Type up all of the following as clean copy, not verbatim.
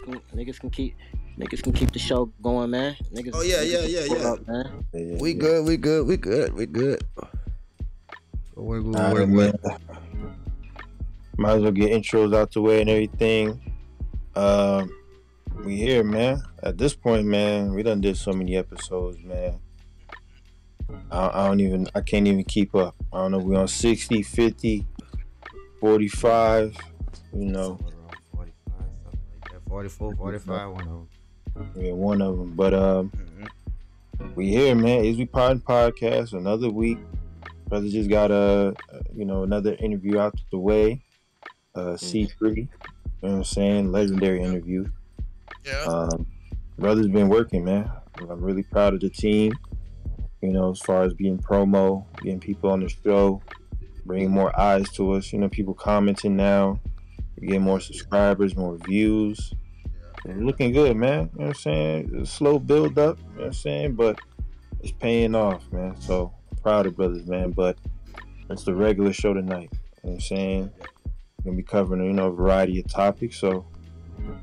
niggas can keep the show going, man. Oh yeah. Up, man. We good. We're man. Might as well get intros out the way and everything. We here, man. At this point, man, we done did so many episodes, man. I can't even keep up. I don't know if we on 60, 50, 45, you know. 45, something like that. 44, 45, one of them. Yeah, one of them. But we here, man. Is We Poddin podcast, another week. Brother just got another interview out the way. C3, you know what I'm saying? Legendary interview. Yeah. Brother's been working, man. I'm really proud of the team. You know, as far as being promo, getting people on the show, bringing more eyes to us. You know, people commenting now. We get more subscribers, more views. It's looking good, man. You know what I'm saying? It's a slow build up, you know what I'm saying? But it's paying off, man. So I'm proud of brothers, man. But it's the regular show tonight. You know what I'm saying? We're going to be covering, a variety of topics. So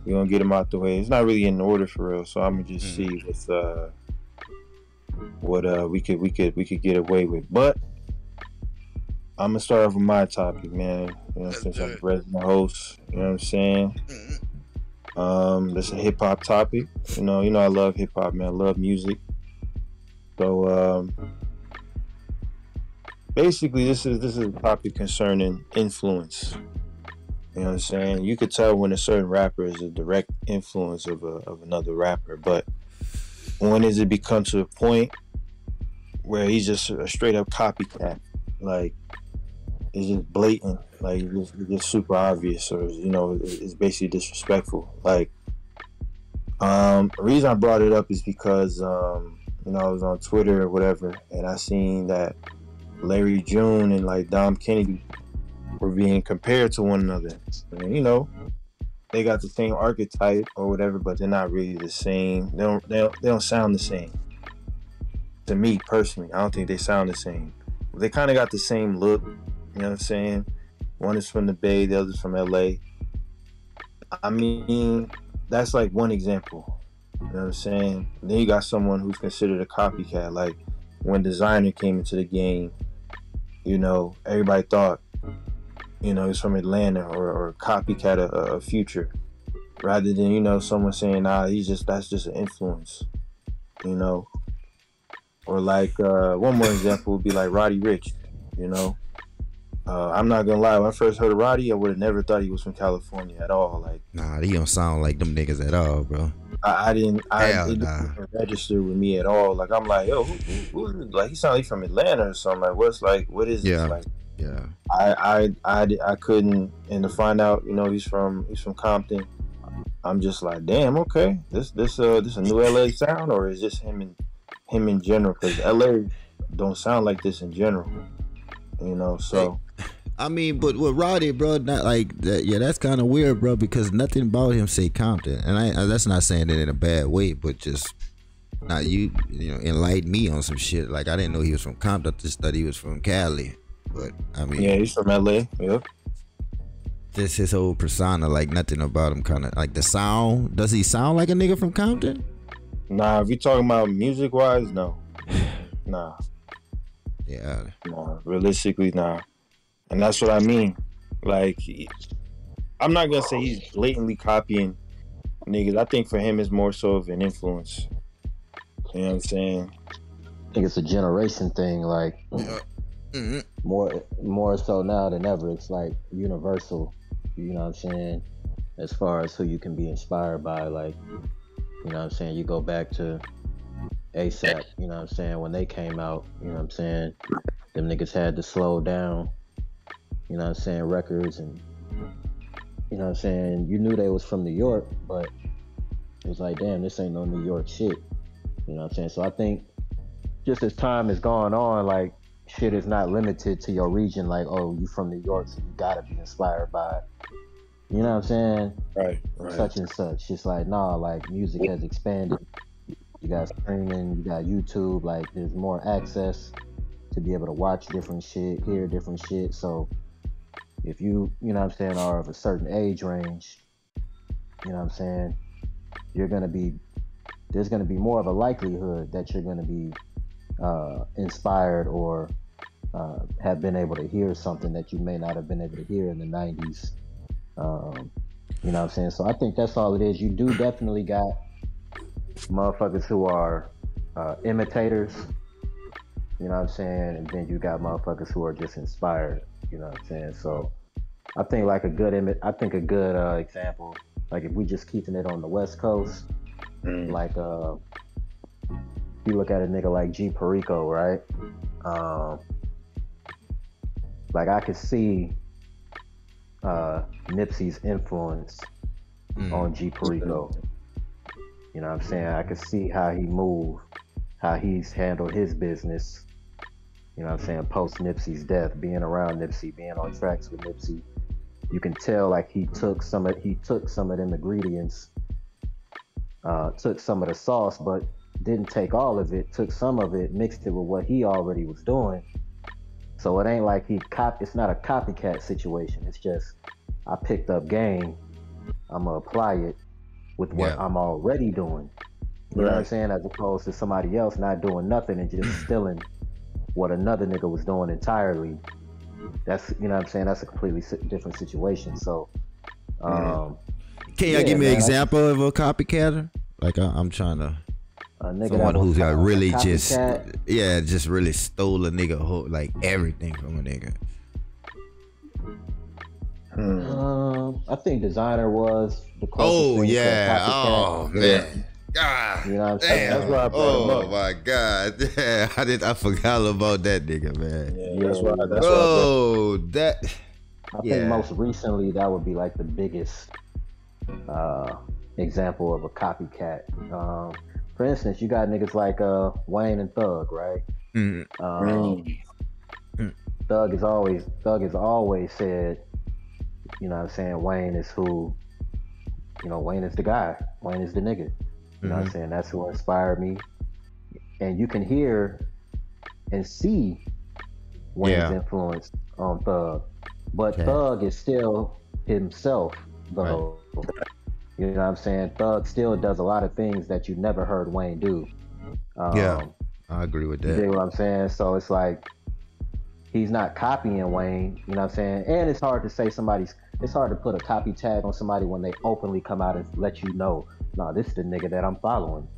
we're going to get them out the way. It's not really in order for real. So I'm going to just see what we could get away with. But I'm gonna start off with my topic, man. You know, since I'm the resident host, you know what I'm saying? This is a hip hop topic. You know, I love hip hop, man. I love music. So basically this is a topic concerning influence. You know what I'm saying? You could tell when a certain rapper is a direct influence of another rapper, but when does it become to a point where he's just a straight up copycat? Like, it's just blatant, like it's just super obvious, or it's basically disrespectful. Like, the reason I brought it up is because I was on Twitter or whatever, and I seen that Larry June and like Dom Kennedy were being compared to one another, and they got the same archetype or whatever, but they're not really the same. They don't sound the same. To me personally, I don't think they sound the same. They kind of got the same look. You know what I'm saying? One is from the Bay, the other's from LA. I mean, that's like one example. You know what I'm saying? Then you got someone who's considered a copycat. Like when Designer came into the game, everybody thought, he's from Atlanta or copycat a Future. Rather than, someone saying, that's just an influence. Or like one more example would be like Roddy Ricch. I'm not gonna lie, when I first heard of Roddy, I would have never thought he was from California at all. Like, nah, he don't sound like them niggas at all, bro. It didn't register with me at all. Like, I'm like, yo, who like, he sounds like from Atlanta or something. Like, what is this? Like, yeah. I couldn't, and to find out, he's from Compton. I'm just like, damn, okay, this a new LA sound, or is this him in general? Because LA don't sound like this in general, so. I mean, but with Roddy, bro, not like that. Yeah, that's kind of weird, bro, because nothing about him say Compton, and that's not saying it in a bad way, but just not enlighten me on some shit. Like, I didn't know he was from Compton. I just thought he was from Cali. But I mean, yeah, he's from LA. Yep. Just his whole persona, like nothing about him, kind of like the sound. Does he sound like a nigga from Compton? Nah, if you talking about music wise, no. Nah. Yeah. Nah, realistically, nah. And that's what I mean. Like, I'm not gonna say he's blatantly copying niggas. I think for him it's more so of an influence. You know what I'm saying? I think it's a generation thing. Like, more so now than ever. It's like universal. You know what I'm saying? As far as who you can be inspired by, like, you know what I'm saying? You go back to ASAP. You know what I'm saying? When they came out, you know what I'm saying? Them niggas had to slow down. You know what I'm saying, records, and you know what I'm saying, you knew they was from New York, but it was like, damn, this ain't no New York shit. You know what I'm saying? So I think just as time has gone on, like, shit is not limited to your region, like, oh, you from New York, so you gotta be inspired by, you know what I'm saying? Right. Such and such. It's like, nah, like, music has expanded. You got streaming, you got YouTube, like, there's more access to be able to watch different shit, hear different shit. So if you know what I'm saying, are of a certain age range, you know what I'm saying, you're gonna be, there's gonna be more of a likelihood that you're gonna be inspired or have been able to hear something that you may not have been able to hear in the 90s. You know what I'm saying? So I think that's all it is. You do definitely got motherfuckers who are imitators, you know what I'm saying? And then you got motherfuckers who are just inspired, you know what I'm saying? So I think like a good example, like if we just keeping it on the West Coast, like you look at a nigga like G Perico, right? Like I could see Nipsey's influence on G Perico. You know what I'm saying? I could see how he moved, how he's handled his business. You know what I'm saying? Post Nipsey's death, being around Nipsey, being on tracks with Nipsey, you can tell like he took some of them ingredients, took some of the sauce, but didn't take all of it. Took some of it, mixed it with what he already was doing. So it ain't like it's not a copycat situation. It's just I picked up game. I'm gonna apply it with what I'm already doing. You know what I'm saying? As opposed to somebody else not doing nothing and just stealing what another nigga was doing entirely. That's, you know what I'm saying? That's a completely different situation. So, can y'all give me an example of a copycatter? Like I'm trying to. Someone who's got really just really stole a nigga whole, like everything from a nigga. I think Designer was the closest thing to a copycat. Oh man. God, you know what I'm saying? That's why I brought him up. Oh my God, yeah, I forgot about that nigga, man. Yeah, that's why. I think most recently that would be like the biggest example of a copycat. For instance, you got niggas like Wayne and Thug, right? Thug has always said, you know what I'm saying, Wayne is who, you know, Wayne is the guy. Wayne is the nigga. You know what I'm saying? That's who inspired me. And you can hear and see Wayne's influence on Thug. But Thug is still himself, though. Right. You know what I'm saying? Thug still does a lot of things that you never heard Wayne do. I agree with that. You know what I'm saying? So it's like, he's not copying Wayne, you know what I'm saying? And it's hard to say it's hard to put a copy tag on somebody when they openly come out and let you know, no, this is the nigga that I'm following.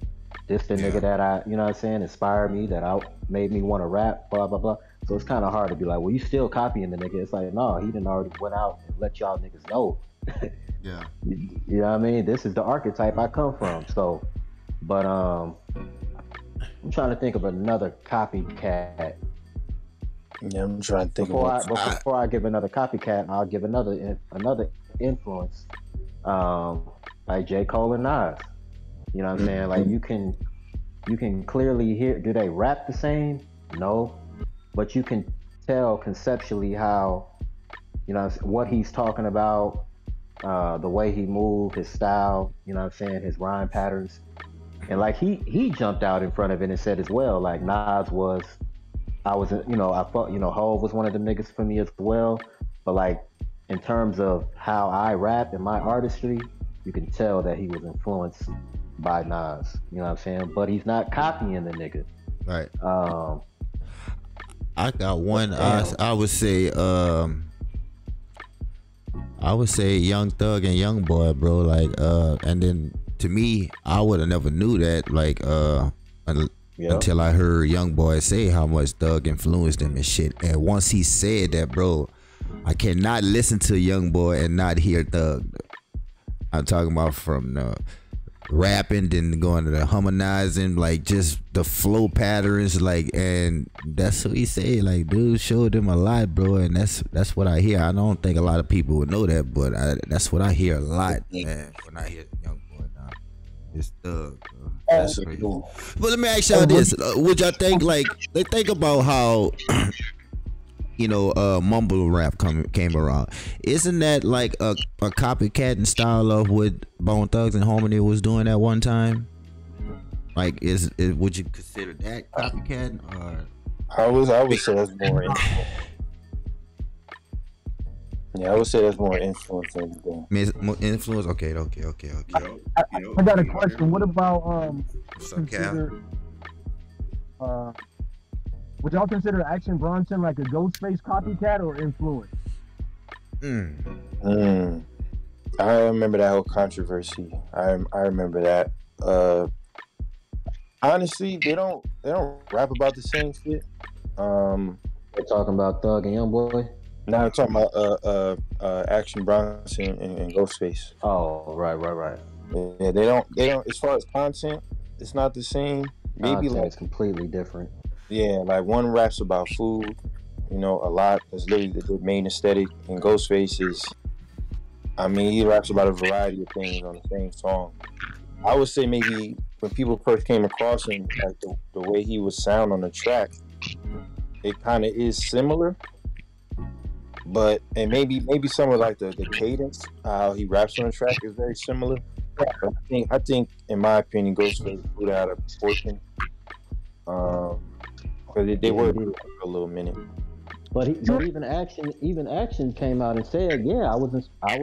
This the nigga that I, you know what I'm saying, inspired me, that made me want to rap, blah, blah, blah. So it's kind of hard to be like, well, you still copying the nigga. It's like, no, he done already went out and let y'all niggas know. Yeah. You know what I mean? This is the archetype I come from. So, but I'm trying to think of another copycat. Yeah, I'm trying to think before I give another copycat, I'll give another influence, like J. Cole and Nas. You know what I'm saying? Like you can clearly hear. Do they rap the same? No, but you can tell conceptually how, you know, what he's talking about, the way he moved, his style. You know what I'm saying? His rhyme patterns, and like he jumped out in front of it and said as well, like Nas was. I thought, you know, Hov was one of the niggas for me as well. But like, in terms of how I rap and my artistry, you can tell that he was influenced by Nas. You know what I'm saying? But he's not copying the nigga. Right. I got one. I would say Young Thug and Young Boy, bro. Like, and then to me, I would have never knew that. Like, until I heard Young Boy say how much Thug influenced him and shit. And once he said that, bro, I cannot listen to Young Boy and not hear Thug. I'm talking about from the rapping, then going to the harmonizing, like just the flow patterns, like, and that's what he said. Like, dude showed him a lot, bro, and that's what I hear. I don't think a lot of people would know that, but that's what I hear a lot, man, when I hear Young Boy now. It's Thug, bro. That's crazy. But let me ask y'all this: would y'all think, like, they think about how you know, mumble rap came around? Isn't that like a copycat in style of what Bone Thugs and Harmony was doing at one time? Like, would you consider that copycat? Or I would say that's more. Yeah, I would say that's more influence than anything. More influence. Okay. Yo, I got a you know question. him? What about What's up, Cal? uh would y'all consider Action Bronson like a Ghostface copycat or influence? I remember that whole controversy. I remember that. Honestly, they don't rap about the same shit. They're talking about Thug and Youngboy. Now I'm talking about Action Bronson and Ghostface. Oh, right. Yeah, they don't. As far as content, it's not the same. Maybe Content's completely different. Yeah, like one raps about food, a lot. That's literally the main aesthetic. And Ghostface is, I mean, he raps about a variety of things on the same song. I would say maybe when people first came across him, like the way he would sound on the track, it kind of is similar. But and maybe some of like the cadence, how he raps on the track is very similar. But I think in my opinion, Ghostface put out of proportion. Because they were for a little minute. But even Action came out and said, "Yeah, I was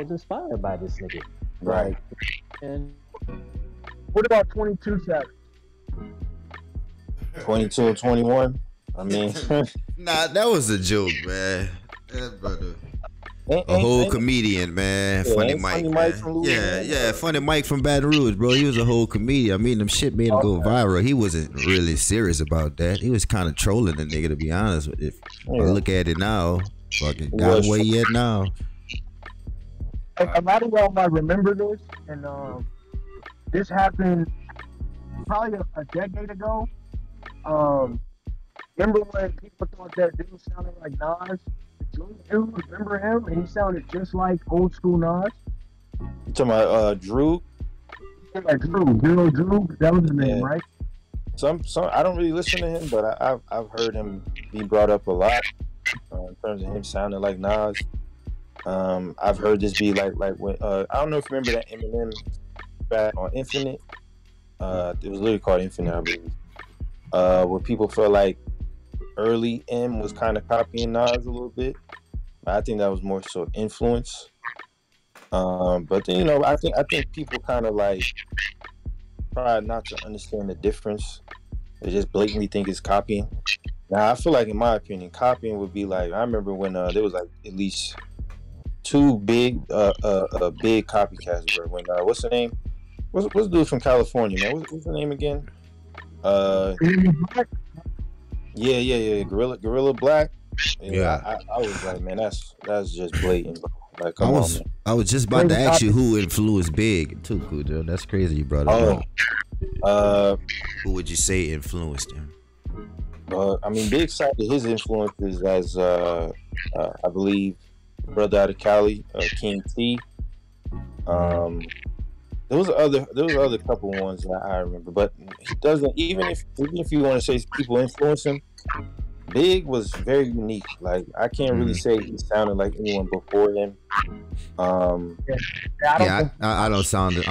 inspired by this nigga." Right. And What about 22 Savage? 22 and 21. I mean, Nah, that was a joke, man. That brother. ain't- Whole ain't- comedian, man. Yeah, Funny ain't Mike. Funny Man. Mike from Louisiana. Yeah. Funny Mike from Baton Rouge, bro. He was a whole comedian. I mean, them shit made him go viral. He wasn't really serious about that. He was kind of trolling the nigga, to be honest. If I look at it now, fucking got away yet now. A lot of y'all might remember this, and this happened probably a decade ago. Remember when people thought that dude sounded like Nas? Dude, remember him? And he sounded just like old school Nas. You talking about Drew? Yeah, Drew. That was his name, right? Some I don't really listen to him, but I've heard him be brought up a lot in terms of him sounding like Nas. I've heard this be like when I don't know if you remember that Eminem back on Infinite. It was literally called Infinite, I believe. Where people felt like early M was kind of copying Nas a little bit. I think that was more so influence. But then, I think people kind of like try not to understand the difference. They just blatantly think it's copying. Now, I feel like, in my opinion, copying would be like, I remember when there was like at least two big copycats. Bro. When what's the name? What's the dude from California, man? What's the name again? Yeah. Gorilla Black. Yeah. I was like, man, that's just blatant. Like, come on, man. I was just about to ask you who influenced Big too, Kujo. That's crazy you brought it up. Who would you say influenced him? I mean, Big cited his influences as I believe brother out of Cali, King T. There was other couple ones that I remember, but he doesn't. Even if you want to say people influence him, Big was very unique. Like, I can't really say he sounded like anyone before him. I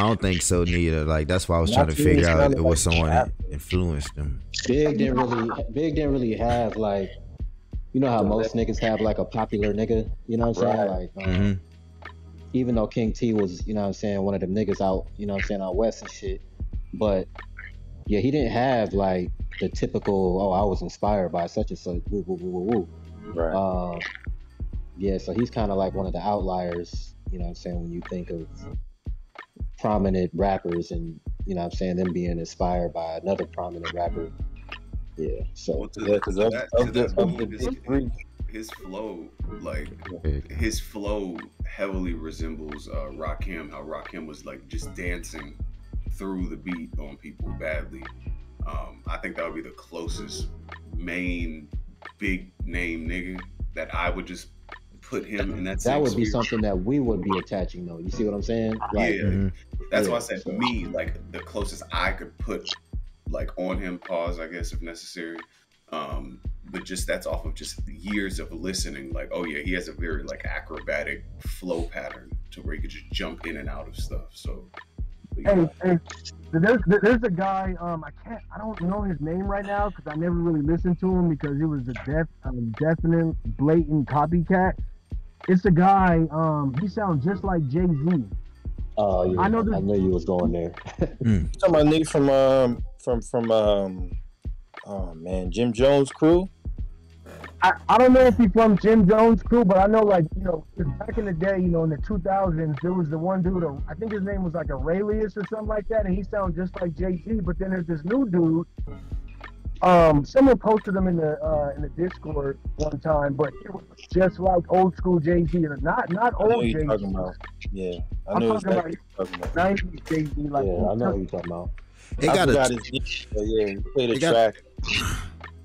don't think so neither. Like, that's why I was trying to figure out if it was someone that influenced him. Big didn't really have, like, you know how most niggas have like a popular nigga, you know what I'm saying? Like even though King T was, you know what I'm saying, one of them niggas out, you know what I'm saying, out west and shit. But yeah, he didn't have like the typical, I was inspired by such and such, woo, woo, woo, woo, woo. Right. Yeah, so he's kind of like one of the outliers, you know what I'm saying, when you think of prominent rappers and, you know what I'm saying, them being inspired by another prominent rapper. Yeah, so his flow, like his flow heavily resembles Rakim, how Rakim was like just dancing through the beat on people badly. I think that would be the closest main big name nigga that I would just put him in that. That would be something that we would be attaching though. You see what I'm saying? Like, that's why I said me, like the closest I could put like on him, pause, I guess, if necessary. But just that's off of just years of listening. Like, oh yeah, he has a very like acrobatic flow pattern to where he could just jump in and out of stuff. So, hey, there's a guy. I don't know his name right now because I never really listened to him because it was a definite blatant copycat. It's a guy. He sounds just like Jay-Z. Oh yeah, I know this. I knew you was going there. Talking about nigga from oh man, Jim Jones crew. I don't know if he's from Jim Jones' crew, but I know, like, back in the day, in the 2000s, there was the one dude, I think his name was like Aurelius or something like that, and he sounds just like Jay-Z. But then there's this new dude. Someone posted him in the Discord one time, but it was just like old school Jay-Z, not old Jay-Z. Talking about. Yeah, I'm talking about 90s Jay-Z. Like, yeah, I know who you're talking about. It got he played a track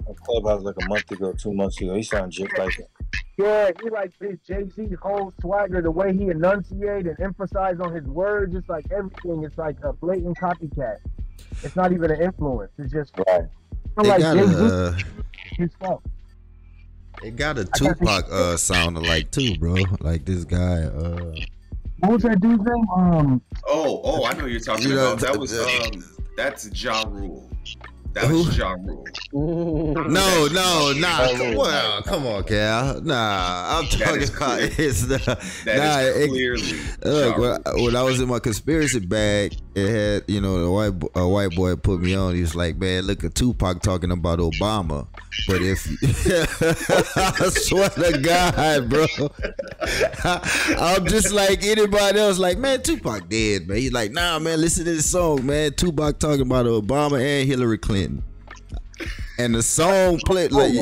on Clubhouse like a month ago, 2 months ago. He sounded just like it. Yeah, he like his Jay-Z whole swagger, the way he enunciate and emphasize on his words, just like everything. It's like a blatant copycat. It's not even an influence. It's just right. Like Jay-Z himself. It got a Tupac sound alike too, bro. Like this guy. What was that dude's name? Oh, I know you're talking about. That was that's Ja Rule. That was Ja Rule. No, nah. Come on, Cal. Nah, I'm talking about it's the. That is clearly. Look, when I was in my conspiracy bag, it had a white boy put me on. He was like, "Man, look at Tupac talking about Obama." But if I swear to God, bro, I'm just like anybody else. Like, man, Tupac dead, man. He's like, nah, man, listen to this song, man. Tupac talking about Obama and Hillary Clinton, and the song played like,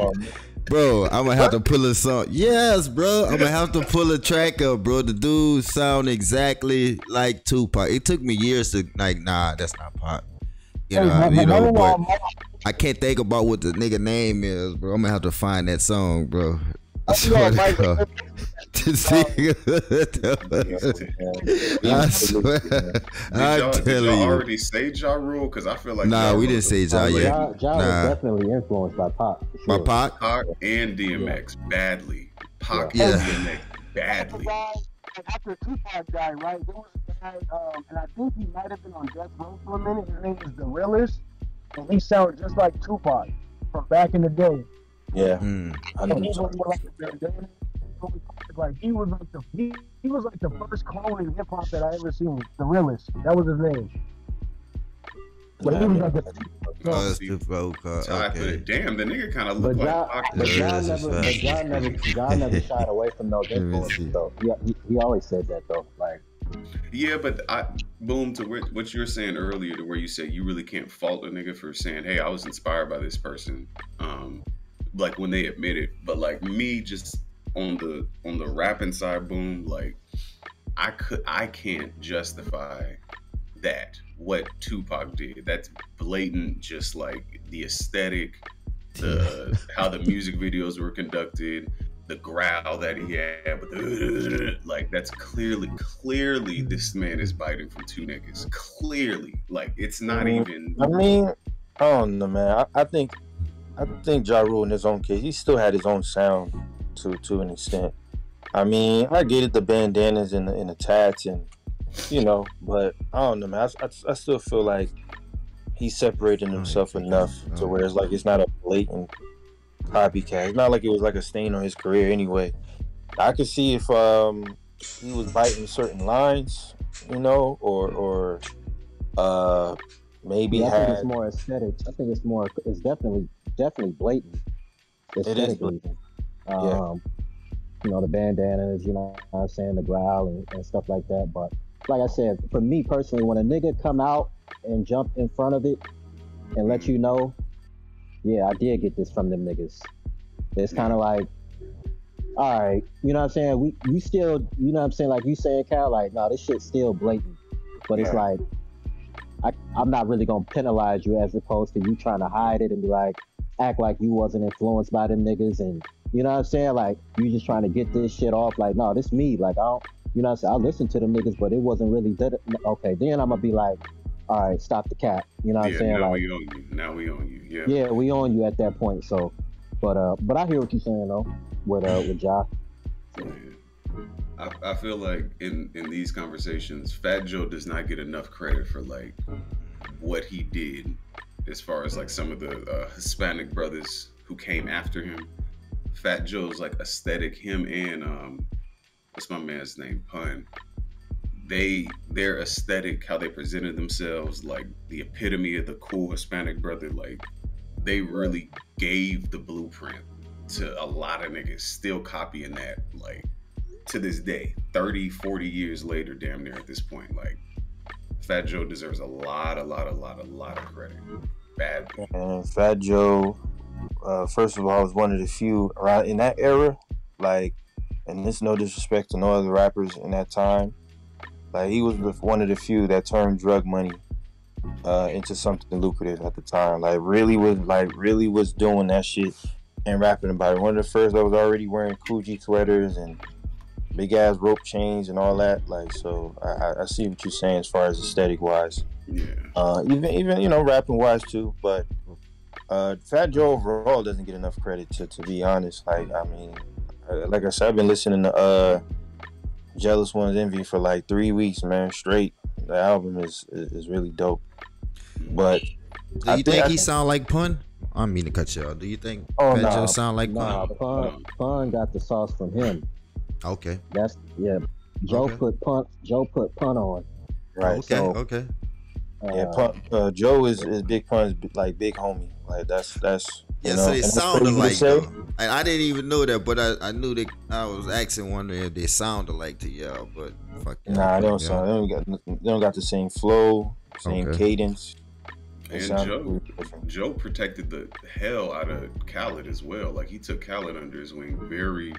bro. I'm gonna have to pull a song. Yes, bro. I'm gonna have to pull a track up, bro. The dude sound exactly like Tupac. It took me years to like, nah, that's not Pac. But I can't think about what the nigga name is, bro. I'm gonna have to find that song, bro. I swear. Did y'all already say Ja Rule? Because I feel like we didn't say Ja yet. Ja was definitely influenced by Pac. By Pac? Pac and DMX badly. Pac Yeah. and DMX badly. After Tupac died, right? There was a guy, and I think he might have been on death row for a minute. His name is The Realist, and he sounded just like Tupac from back in the day. Yeah. I know he was more like a bandana. Like he was like the first clone in hip hop that I ever seen. The Realist. That was his name. But he was like a okay. Damn, the nigga kind of looked But like Pac. But John never shied away from those influences, though. He always said that, though. Like, yeah, but boom to what you were saying earlier, to where you said you really can't fault a nigga for saying, "Hey, I was inspired by this person," like when they admit it. But like me, just on the rapping side, boom, like I can't justify that what Tupac did. That's blatant, just like the aesthetic, how the music videos were conducted, the growl that he had, but like that's clearly this man is biting from two niggas. Clearly, like it's not even. I mean, I don't know, man. I think Ja Rule in his own case, he still had his own sound to an extent. I mean, I get it, the bandanas and the tats and but I don't know, man. I still feel like he's separating himself enough to where it's like it's not a blatant copycat. It's not like it was like a stain on his career anyway. I could see if he was biting certain lines, or maybe I think it's more aesthetic. I think it's definitely blatant aesthetically. The bandanas, what I'm saying, the growl and stuff like that. But like I said, for me personally, when a nigga come out and jump in front of it and let you know, yeah, I did get this from them niggas. It's kind of like, all right, you know what I'm saying? You still, you know what I'm saying? Like you saying, Cal, like, no, this shit's still blatant. But it's like, I'm not really going to penalize you as opposed to you trying to hide it and be like, act like you wasn't influenced by them niggas. And you know what I'm saying? Like, you just trying to get this shit off. Like, no, this me. Like, I don't, you know what I'm saying? I listened to them niggas, but it wasn't really that. Okay, then I'm going to be like, all right, stop the cap. You know what I'm saying? Now like, we own you. Now we own you. Yeah. Yeah, we own you at that point. So, but I hear what you're saying though with Ja. Yeah. I feel like in these conversations, Fat Joe does not get enough credit for like what he did, as far as like some of the Hispanic brothers who came after him. Fat Joe's like aesthetic, him and what's my man's name? Pun. Their aesthetic, how they presented themselves, like the epitome of the cool Hispanic brother, like they really gave the blueprint to a lot of niggas still copying that, like to this day, 30, 40 years later, damn near at this point. Like Fat Joe deserves a lot of credit. Badly. And Fat Joe, first of all, was one of the few around in that era, like, and this no disrespect to no other rappers in that time. Like he was one of the few that turned drug money into something lucrative at the time. Like really was doing that shit and rapping about it. One of the first that was already wearing Coogee sweaters and big ass rope chains and all that. Like so, I see what you're saying as far as aesthetic wise. Yeah. Even rapping wise too. But Fat Joe overall doesn't get enough credit to be honest. Like I mean, like I said, I've been listening to Jealous One's Envy for like 3 weeks, man, straight. The album is really dope. But do you think he sound like Pun? I don't mean to cut you off. Do you think Fat Joe sound like Pun? Nah, Pun got the sauce from him. Okay. That's Joe put Pun on. Right. Okay. So, okay. Joe is Big Pun's like big homie. Like that's Yeah, you so know, they and that's sound crazy to alike say. though. I didn't even know that, but I knew that. I was wondering if they sound alike to y'all, but fuck yeah. Nah, they don't sound. They don't got the same flow, same cadence. And Joe protected the hell out of Khaled as well. Like he took Khaled under his wing very,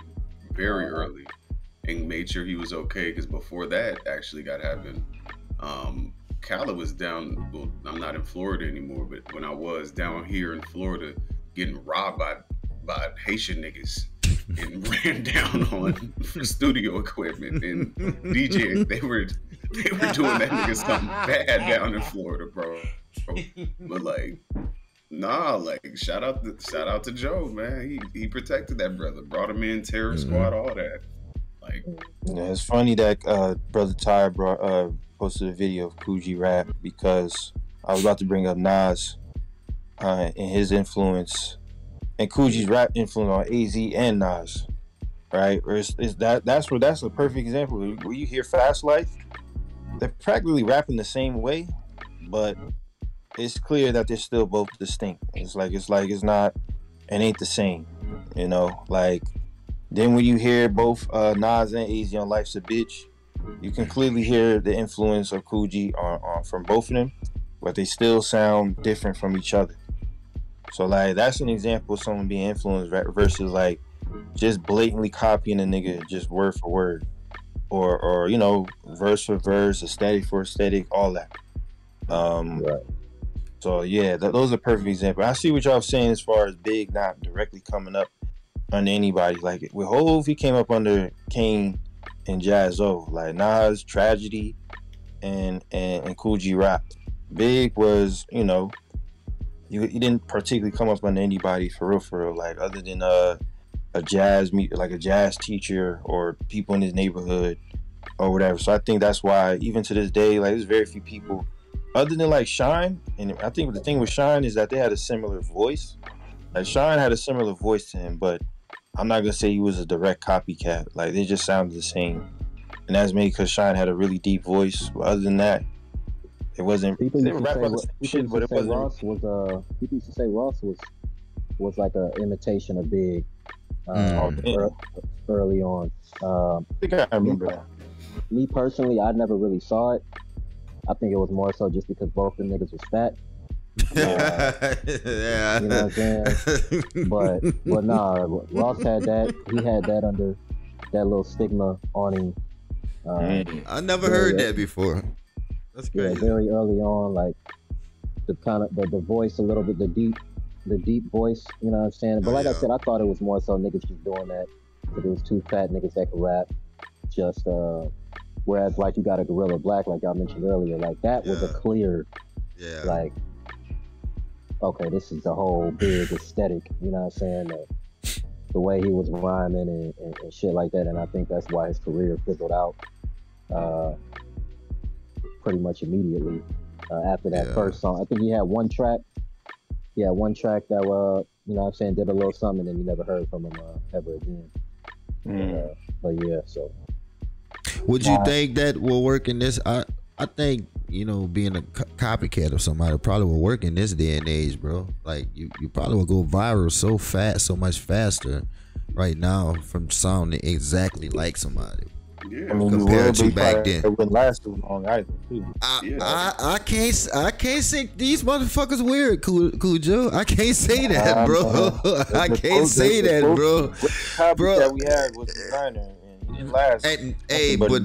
very early, and made sure he was okay. Because before that actually got happened, Khaled was down. Well, I'm not in Florida anymore, but when I was down here in Florida, getting robbed by Haitian niggas and ran down on studio equipment and DJ. They were doing that nigga something bad down in Florida, bro. But like, nah, like shout out to Joe, man. He protected that brother, brought him in, terror squad, all that. Like, yeah, it's funny that Brother Ty posted a video of Coogee rap because I was about to bring up Nas and his influence and Coogie's rap influence on AZ and Nas, right? That's a perfect example. When you hear Fast Life, they're practically rapping the same way, but it's clear that they're still both distinct. It's not, it ain't the same, you know. Like then when you hear both Nas and AZ on Life's a Bitch, you can clearly hear the influence of Coogee on from both of them, but they still sound different from each other. So like that's an example of someone being influenced versus like just blatantly copying a nigga just word for word, or you know, verse for verse, aesthetic for aesthetic, all that. Right. So yeah, those are perfect examples. I see what y'all saying as far as Big not directly coming up under anybody. Like with Hove, he came up under Kane and Jaz-O. Like Nas, Tragedy, and Coogee rap. Big was, you know, he didn't particularly come up under anybody for real, like other than a jazz teacher or people in his neighborhood or whatever. So I think that's why even to this day, like there's very few people other than like Shine, and I think the thing with Shine is that they had a similar voice. Like Shine had a similar voice to him, but I'm not gonna say he was a direct copycat. Like they just sounded the same, and that's maybe because Shine had a really deep voice. But other than that, it wasn't. People They used were to rapping say, about the same shit, but it wasn't. People used to say Ross was like an imitation of Big early on. I think I remember that. Me personally, I never really saw it. I think it was more so just because both the niggas was fat. Yeah. You know what I'm saying? But nah, Ross had that. He had that under that little stigma on him. I never heard that before. That's crazy. Yeah, very early on, like the kind of the voice a little bit, the deep voice. You know what I'm saying? But like I said, I thought it was more so niggas just doing that because it was two fat niggas that could rap. Just whereas like you got a Gorilla Black, like y'all mentioned earlier, like that was a clear, like, okay, this is the whole Big aesthetic. You know what I'm saying? The way he was rhyming and shit like that, and I think that's why his career fizzled out pretty much immediately after that first song. I think he had one track. Yeah, one track that you know what I'm saying, did a little something, and you never heard from him ever again. But yeah, so Would you think that will work in this? I think, you know, being a copycat of somebody probably will work in this day and age, bro. Like you probably will go viral so fast, so much faster right now from sounding exactly like somebody. Yeah. I mean, compared to back then. It wouldn't last too long either, too. I can't say these motherfuckers weird, Cujo. I can't say that, bro. I can't say that, bro. Bro, that we had was designer, and he didn't last. Hey, but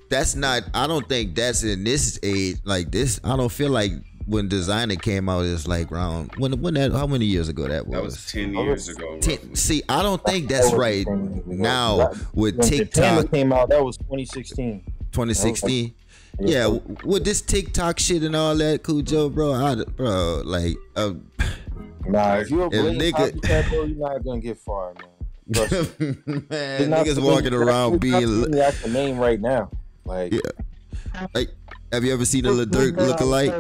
that's not. I don't think that's in this age like this. I don't feel like when designer came out, it's like around when that. How many years ago that was? That was 10 years ago. See, I don't think that's right now with TikTok. Came out, that was 2016. 2016. Yeah, with this TikTok shit and all that, Cujo, bro. Nah, if you're a blatant copycat, bro, you're not gonna get far, man. Man, niggas walking around being. That's the name right now. Like, yeah. Like, have you ever seen a Lil Durk look-alike?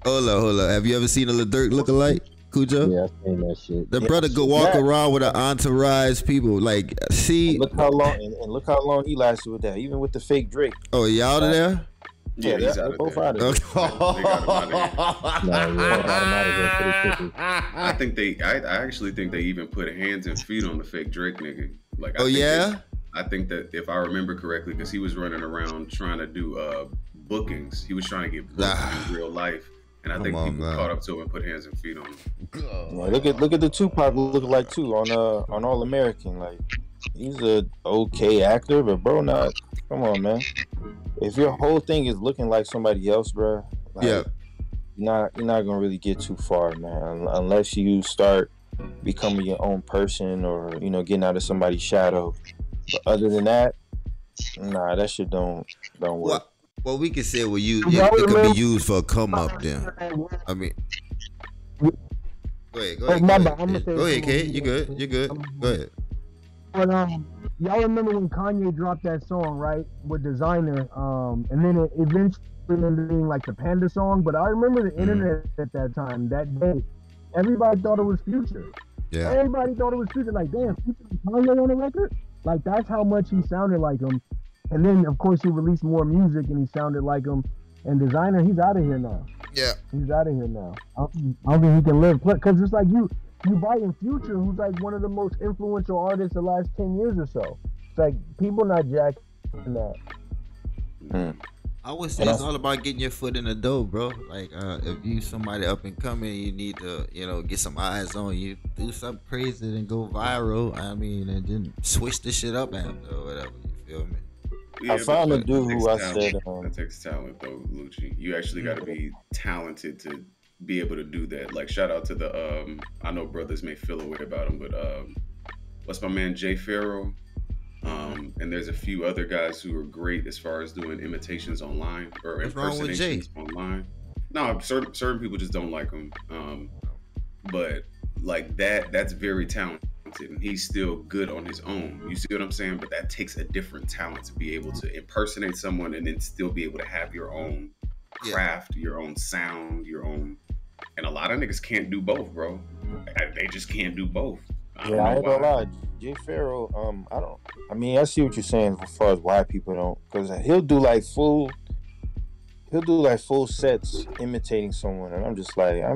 Hold up. Have you ever seen a Lil Durk look-alike, Cujo? Yeah, I've seen that shit. The brother go walk around with an entourage people. Like, see. Look how long and look how long he lasted with that. Even with the fake Drake. Oh, y'all there? Yeah, he's out of there. They got him out of here. I actually think they even put hands and feet on the fake Drake nigga. Like, I think that if I remember correctly, because he was running around trying to do bookings. He was trying to get booked in real life, and I think people caught up to him and put hands and feet on him. Yeah, look at the Tupac look-alike too on All American. Like, he's a okay actor, but bro, come on, man. If your whole thing is looking like somebody else, bro, like, you're not gonna really get too far, man, unless you start becoming your own person or, you know, getting out of somebody's shadow. But other than that, nah, that shit don't work. Well, we can say it could be used for a come up then. I mean, go ahead, Kate. You good. Go ahead. But y'all remember when Kanye dropped that song, right, with Designer, and then it eventually ended up being like the Panda song. But I remember the internet at that time, that day, everybody thought it was Future. Yeah. Everybody thought it was Future. Like, damn, Future was Kanye on the record? Like, that's how much he sounded like him. And then, of course, he released more music and he sounded like him. And Designer, he's out of here now. Yeah. He's out of here now. I don't think he can live. Because it's like you biting Future, who's like one of the most influential artists the last 10 years or so. It's like, people not jacking that. I would say it's all about getting your foot in the door, bro. Like, if you somebody up and coming, you need to, you know, get some eyes on you, do something crazy and go viral. I mean, and then switch the shit up after or whatever. You feel me? Yeah, I found a dude who I said that takes talent though, Lucci. You actually got to be talented to be able to do that. Like, shout out to the I know brothers may feel a way about him, but what's my man Jay Farrow? And there's a few other guys who are great as far as doing imitations online or impersonations online. No, certain people just don't like him. But like that's very talented, and he's still good on his own. You see what I'm saying? But that takes a different talent to be able to impersonate someone and then still be able to have your own craft, your own sound, your own. And a lot of niggas can't do both, bro. They just can't do both. I ain't gonna lie. Jay Farrow, I see what you're saying as far as why people don't, because he'll do like full sets imitating someone, and I'm just like, all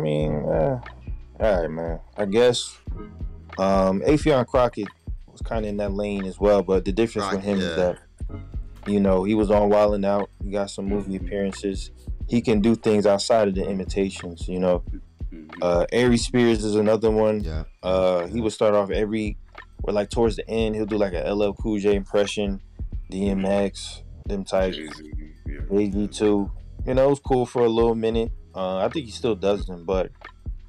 right, man. I guess Affion Crockett was kind of in that lane as well, but the difference with him is that, you know, he was on Wild 'N Out. He got some movie appearances. He can do things outside of the imitations, you know. Aries Spears is another one. Yeah. He would start off like towards the end, he'll do like a LL Cool J impression, DMX, them types. Jay-Z too. You know, it was cool for a little minute. I think he still does them, but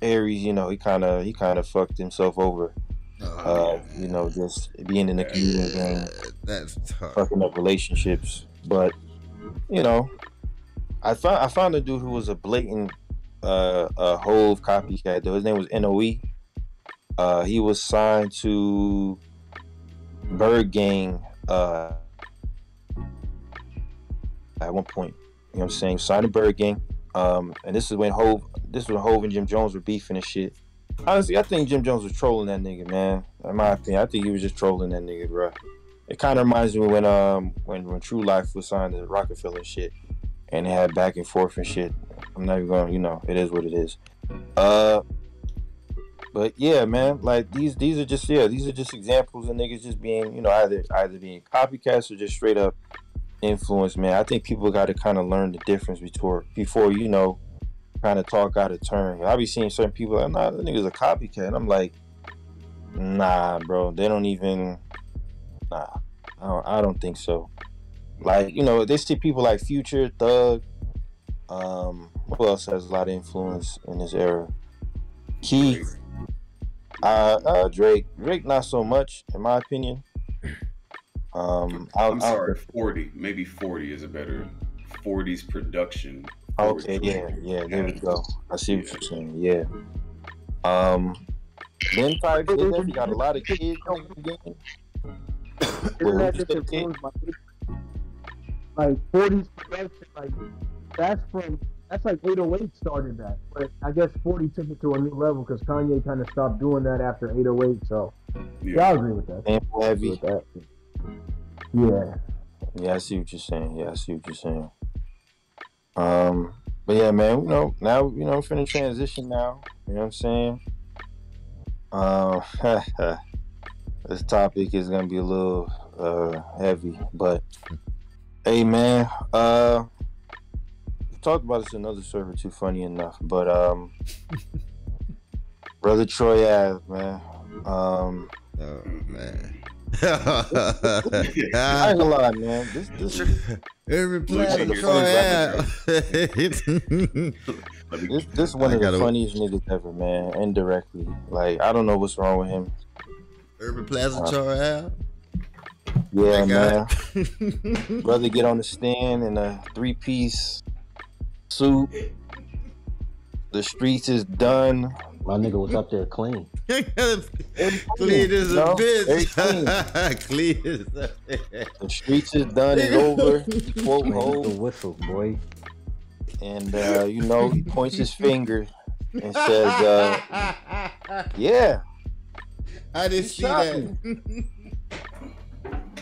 Aries, you know, he kind of fucked himself over. You know, just being in the comedian game, that's tough. Fucking up relationships. But you know, I found a dude who was a blatant Hove copycat though. His name was NOE. He was signed to Bird Gang at one point. You know what I'm saying? Signed to Bird Gang. And this is when Hove and Jim Jones were beefing and shit. Honestly, I think Jim Jones was trolling that nigga, man. In my opinion, I think he was just trolling that nigga, bro. It kind of reminds me when True Life was signed to Rockefeller shit, and they had back and forth and shit. I'm not even going. It is what it is. But yeah, man, like these are just examples of niggas just being, either being copycats or just straight up influence, man. I think people got to kind of learn the difference before kind of talk out of turn. I be seeing certain people like, nah, that nigga's a copycat. And I'm like, nah, bro, they don't even. Nah, I don't think so. Like, they see people like Future, Thug. Who else has a lot of influence in this era? Keith. Drake not so much in my opinion. I'm sorry, 40, maybe 40 is a better 40's production. Okay, yeah, there we go. I see what you're saying. Yeah. Them types, they definitely got a lot of kids in the game. Isn't that just influenced by like 40's production? Like that's like 808 started that, but I guess 40 took it to a new level because Kanye kind of stopped doing that after 808. So yeah, I agree with that. Heavy. Yeah, I see what you're saying. But yeah, man, now we're finna transition now. You know what I'm saying? This topic is gonna be a little heavy, but hey, man, we talked about this in another server too. Funny enough, but brother Troy Ave, man. Oh man. I ain't gonna lie, man. This every Lucci, planet This one of the funniest niggas ever, man. Indirectly, like I don't know what's wrong with him. Urban Plaza Charles. Yeah, man. Brother get on the stand in a 3-piece suit. The streets is done. My nigga was up there clean. Clean as a bitch. Clean as a bitch. The streets is done and over. Quote The whistle, boy. And he points his finger and says, "Yeah." I didn't see that.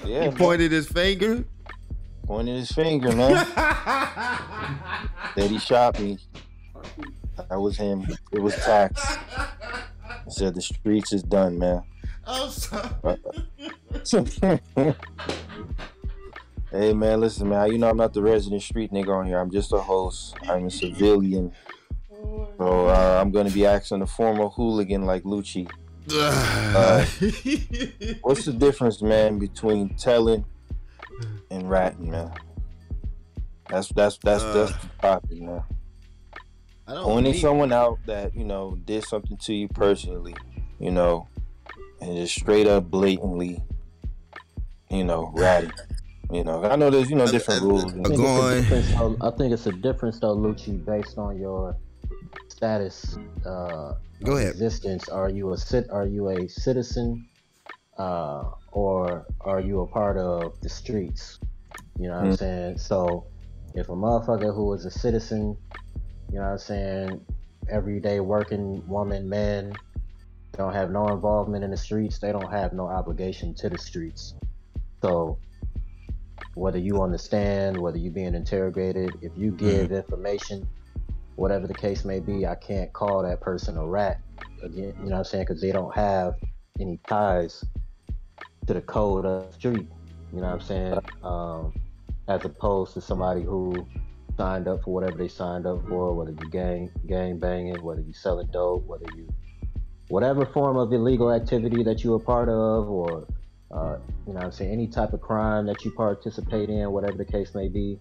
Yeah, he pointed his finger. Pointed his finger, man. Said he shot me. That was him. It was Tax. He said the streets is done, man. I'm sorry. Hey, man, listen, man. I'm not the resident street nigga on here. I'm just a host. I'm a civilian. So I'm going to be asking a former hooligan like Lucci. What's the difference, man, between telling and ratting, man? That's the topic, man. Pointing someone out that did something to you personally, and just straight up blatantly, ratting. I know there's different rules. I think it's a difference though, Lucci, based on your status. Go ahead. Existence. Are you a citizen, or are you a part of the streets? You know what I'm saying? So if a motherfucker who is a citizen, you know what I'm saying, everyday working woman, man, don't have no involvement in the streets, they don't have no obligation to the streets. So whether you understand, whether you being interrogated, if you give information, whatever the case may be, I can't call that person a rat again, you know what I'm saying, because they don't have any ties to the code of the street, you know what I'm saying, as opposed to somebody who signed up for whatever they signed up for, whether you gang banging, whether you selling dope, whether you whatever form of illegal activity that you're a part of, or you know what I'm saying, any type of crime that you participate in, whatever the case may be,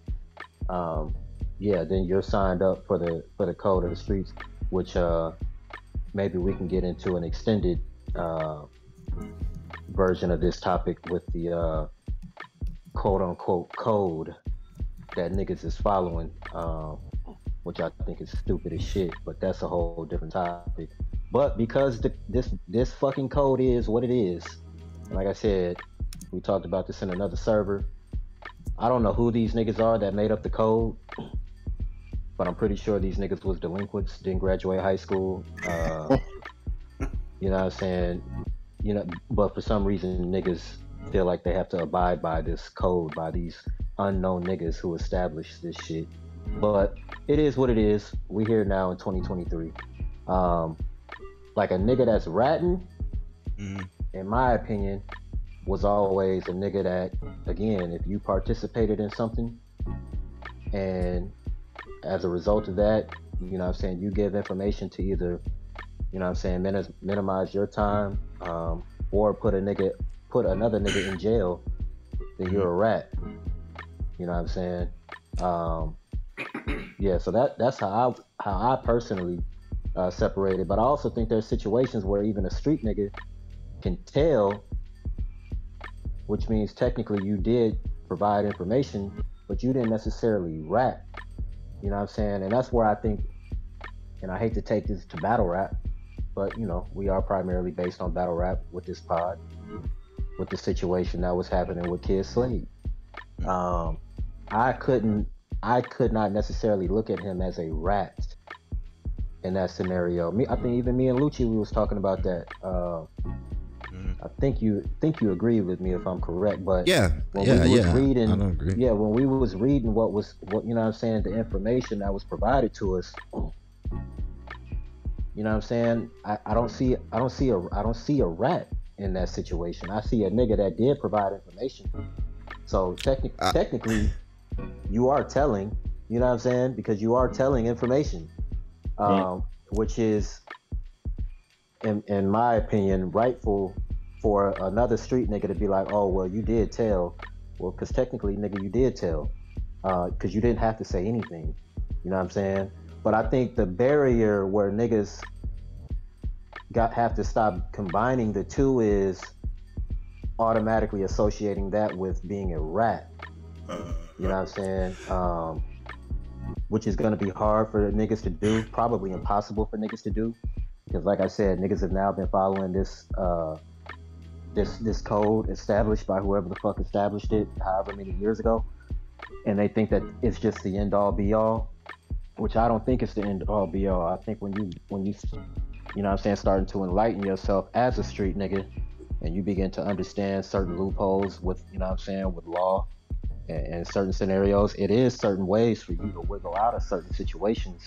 then you're signed up for the code of the streets, which maybe we can get into an extended version of this topic with the quote unquote code that niggas is following, which I think is stupid as shit, but that's a whole different topic. But because this fucking code is what it is, and like I said, we talked about this in another server, I don't know who these niggas are that made up the code, but I'm pretty sure these niggas was delinquents, didn't graduate high school, you know what I'm saying, but for some reason niggas feel like they have to abide by this code, by these unknown niggas who established this shit. But it is what it is. We here now in 2023. Like a nigga that's ratting, in my opinion, was always a nigga that, again, if you participated in something and as a result of that, you know what I'm saying, you give information to either, you know what I'm saying, minimize your time, or put another nigga in jail, then you're a rat. You know what I'm saying? Yeah, so that's how I personally separate it. But I also think there's situations where even a street nigga can tell, which means technically you did provide information, but you didn't necessarily rap. You know what I'm saying? And that's where I think, and I hate to take this to battle rap, but you know, we are primarily based on battle rap with this pod, with the situation that was happening with Kid Slade. I could not necessarily look at him as a rat in that scenario. I think even me and Lucci, we was talking about that. I think you agree with me if I'm correct, but when we was reading, I don't agree. Yeah, when we was reading what you know what I'm saying, the information that was provided to us, you know what I'm saying, I don't see a rat in that situation. I see a nigga that did provide information. So technically, you are telling, you know what I'm saying, because you are telling information, which is, in my opinion, rightful for another street nigga to be like, oh, well, you did tell. Well, because technically, nigga, you did tell, because you didn't have to say anything. You know what I'm saying? But I think the barrier where niggas have to stop combining the two is automatically associating that with being a rat. You know what I'm saying? Which is going to be hard for niggas to do, probably impossible for niggas to do, because like I said, niggas have now been following this code established by whoever the fuck established it however many years ago, and they think that it's just the end all be all, which I don't think it's the end all be all. I think when you you know what I'm saying, starting to enlighten yourself as a street nigga, and you begin to understand certain loopholes with, you know what I'm saying, with law and certain scenarios, it is certain ways for you to wiggle out of certain situations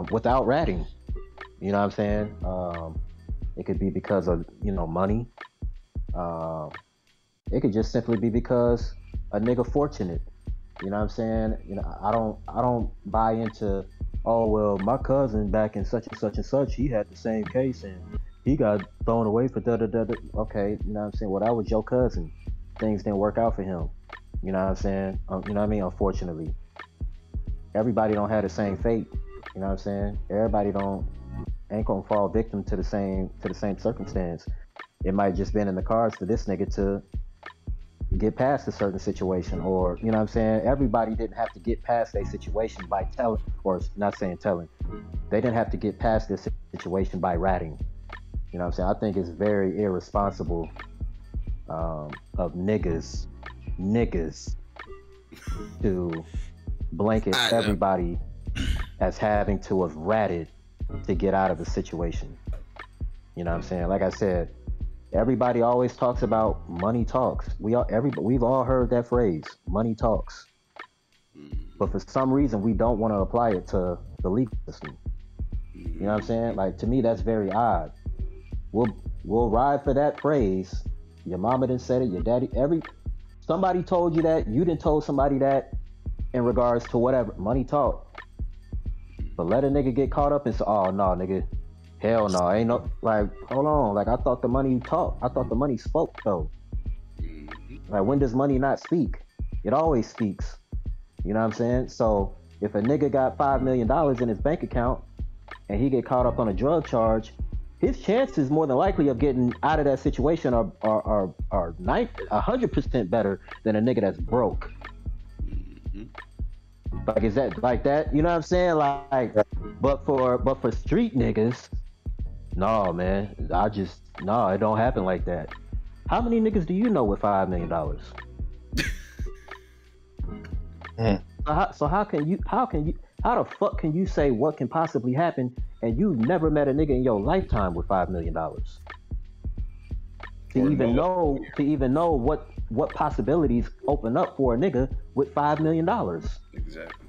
without ratting. You know what I'm saying? It could be because of, you know, money. It could just simply be because a nigga fortunate. You know what I'm saying? You know, I don't buy into, oh, well, my cousin back in such and such and such, he had the same case and he got thrown away for da-da-da-da. Okay, you know what I'm saying? Well, that was your cousin. Things didn't work out for him. You know what I'm saying? You know what I mean? Unfortunately. Everybody don't have the same fate. You know what I'm saying? Everybody ain't gonna fall victim to the same circumstance. It might just been in the cards for this nigga to get past a certain situation, or you know what I'm saying, everybody didn't have to get past their situation by telling, or not saying telling, they didn't have to get past this situation by ratting. You know what I'm saying? I think it's very irresponsible of niggas to blanket everybody as having to have ratted to get out of a situation. You know what I'm saying? Like I said, everybody always talks about money talks. We've all heard that phrase, money talks. But for some reason, we don't want to apply it to the legal system. You know what I'm saying? Like, to me, that's very odd. We'll ride for that phrase. Your mama done said it, your daddy, somebody told you that, you done told somebody that in regards to whatever, money talk. But let a nigga get caught up and say, oh, no, nigga, hell no, ain't no, like, hold on, like, I thought the money talked. I thought the money spoke, though. Like, when does money not speak? It always speaks. You know what I'm saying? So, if a nigga got $5 million in his bank account and he get caught up on a drug charge, his chances more than likely of getting out of that situation are 100% better than a nigga that's broke. Like, is that like that? You know what I'm saying? Like, but for street niggas, no, man. No, it don't happen like that. How many niggas do you know with $5 million? So how the fuck can you say what can possibly happen and you never met a nigga in your lifetime with $5 million? to even know what possibilities open up for a nigga with $5 million. Exactly.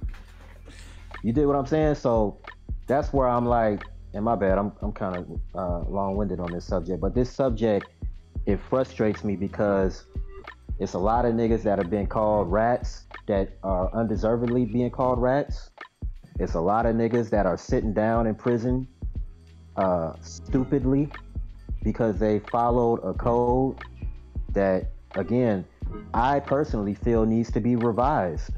You did what I'm saying? So that's where I'm like, and my bad, I'm kind of long-winded on this subject, but this subject, it frustrates me because it's a lot of niggas that have been called rats that are undeservedly being called rats. It's a lot of niggas that are sitting down in prison stupidly because they followed a code that, again, I personally feel needs to be revised.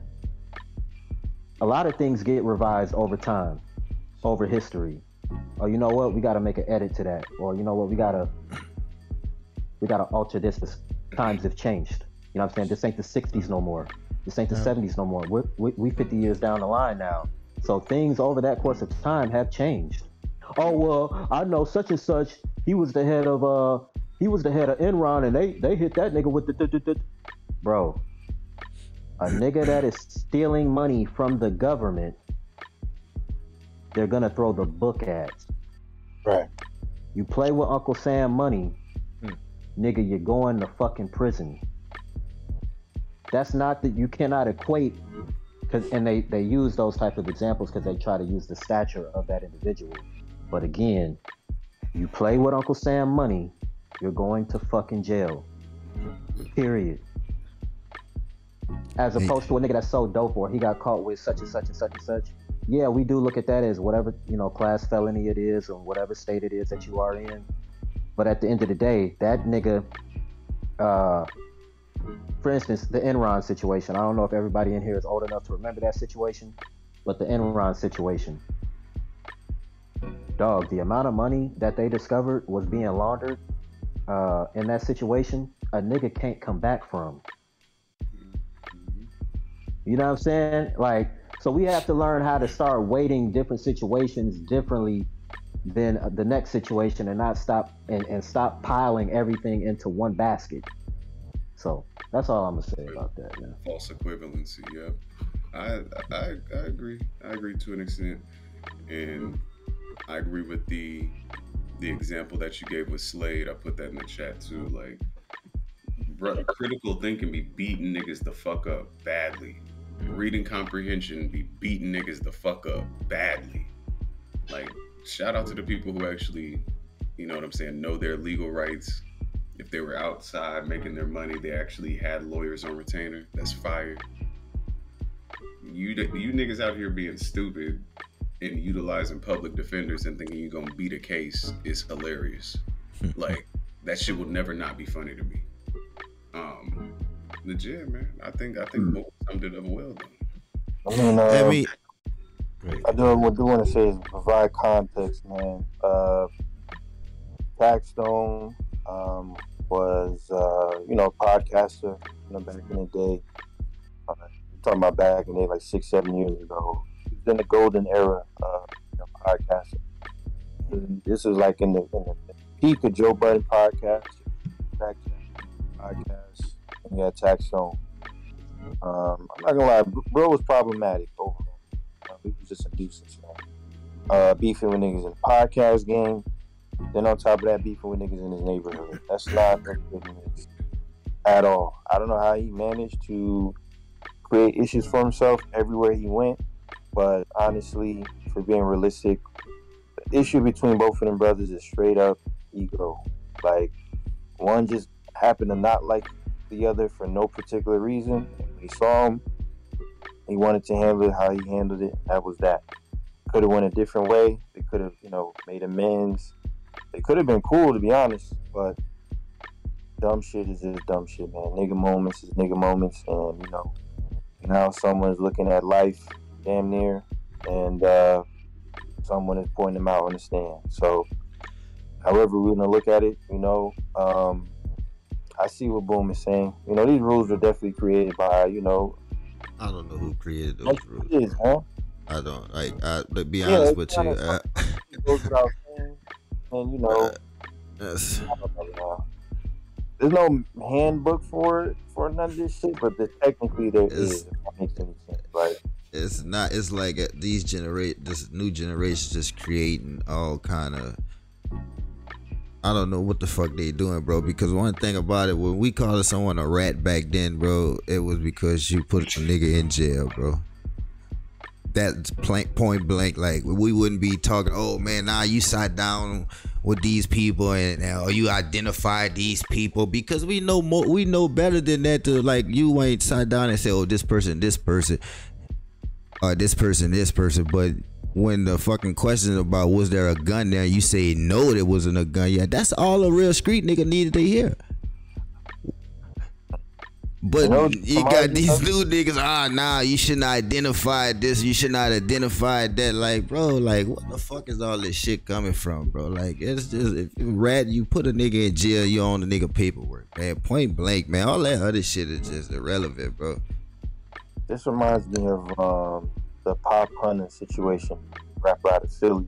A lot of things get revised over time, over history. Oh, you know what? We got to make an edit to that. Or you know what? We gotta alter this. The times have changed. You know what I'm saying? This ain't the 60s no more. This ain't the 70s no more. We 50 years down the line now. So things over that course of time have changed. Oh well, I know such and such. He was the head of Enron, and they hit that nigga with the bro. A nigga that is stealing money from the government, they're gonna throw the book at. Right. You play with Uncle Sam money, nigga, you're going to fucking prison. That's not that you cannot equate, and they use those type of examples because they try to use the stature of that individual. But again, you play with Uncle Sam money, you're going to fucking jail. Period. As opposed to a nigga that sold dope or he got caught with such and such and such and such. Yeah, we do look at that as whatever, class felony it is or whatever state it is that you are in. But at the end of the day, that nigga, for instance, the Enron situation. I don't know if everybody in here is old enough to remember that situation, but the Enron situation. Dog, the amount of money that they discovered was being laundered in that situation, a nigga can't come back from. You know what I'm saying? Like, so we have to learn how to start weighting different situations differently than the next situation and not stop piling everything into one basket. So that's all I'm gonna say about that, man. False equivalency, yeah. I agree. I agree to an extent. And I agree with the example that you gave with Slade. I put that in the chat too. Like, bro, critical thinking be beating niggas the fuck up badly. Reading comprehension be beating niggas the fuck up badly. Like, shout out to the people who actually, you know what I'm saying, know their legal rights. If they were outside making their money, they actually had lawyers on retainer. That's fire. You niggas out here being stupid and utilizing public defenders and thinking you're gonna beat a case is hilarious. Like, that shit will never not be funny to me. Legit, man. I think Mo summed it up well though. I mean, I do want to say is provide context, man. Taxstone was a podcaster, back in the day. Talking about back in the day, like 6-7 years ago. He was in the golden era of podcasting. And this was like in the peak of Joe Budden podcast, and you had Taxstone. I'm not gonna lie, bro was problematic overall. He was just a nuisance, man. Beefing with niggas in the podcast game. Then on top of that, beefing with niggas in his neighborhood. That's not very good news at all. I don't know how he managed to create issues for himself everywhere he went. But honestly, for being realistic, the issue between both of them brothers is straight up ego. Like, one just happened to not like the other for no particular reason. He saw him, he wanted to handle it how he handled it. That was that. Could have went a different way. They could have, made amends. They could have been cool, to be honest, but dumb shit is just dumb shit, man. Nigga moments is nigga moments, and now someone's looking at life damn near, and someone is pointing them out on the stand. So, however we're gonna look at it, I see what Boom is saying. These rules were definitely created by, I don't know who created those rules. It is, huh? I don't. To be honest with you, goes without saying, and yes. I don't know. There's no handbook for none of this shit, but technically there is. If that makes any sense, right? It's not. It's like this new generation just creating all kind of I don't know what the fuck they doing, bro. Because one thing about it, when we called someone a rat back then, bro, it was because you put a nigga in jail, bro. That's point blank. Like, we wouldn't be talking, oh man, nah, you sat down with these people and or you identified these people, because we know more, we know better than that. To like, you ain't sat down and say, oh, this person, or this person. But when the fucking question about was there a gun there, you say no, there wasn't a gun. Yeah, that's all a real street nigga needed to hear. But you got these new niggas, nah, you shouldn't identify this, you should not identify that. Like, bro, like, what the fuck is all this shit coming from, bro? Like, it's just, if you rat, you put a nigga in jail, you own the nigga paperwork, man. Point blank, man. All that other shit is just irrelevant, bro. This reminds me of the Pop Hunter situation, rapper out of Philly,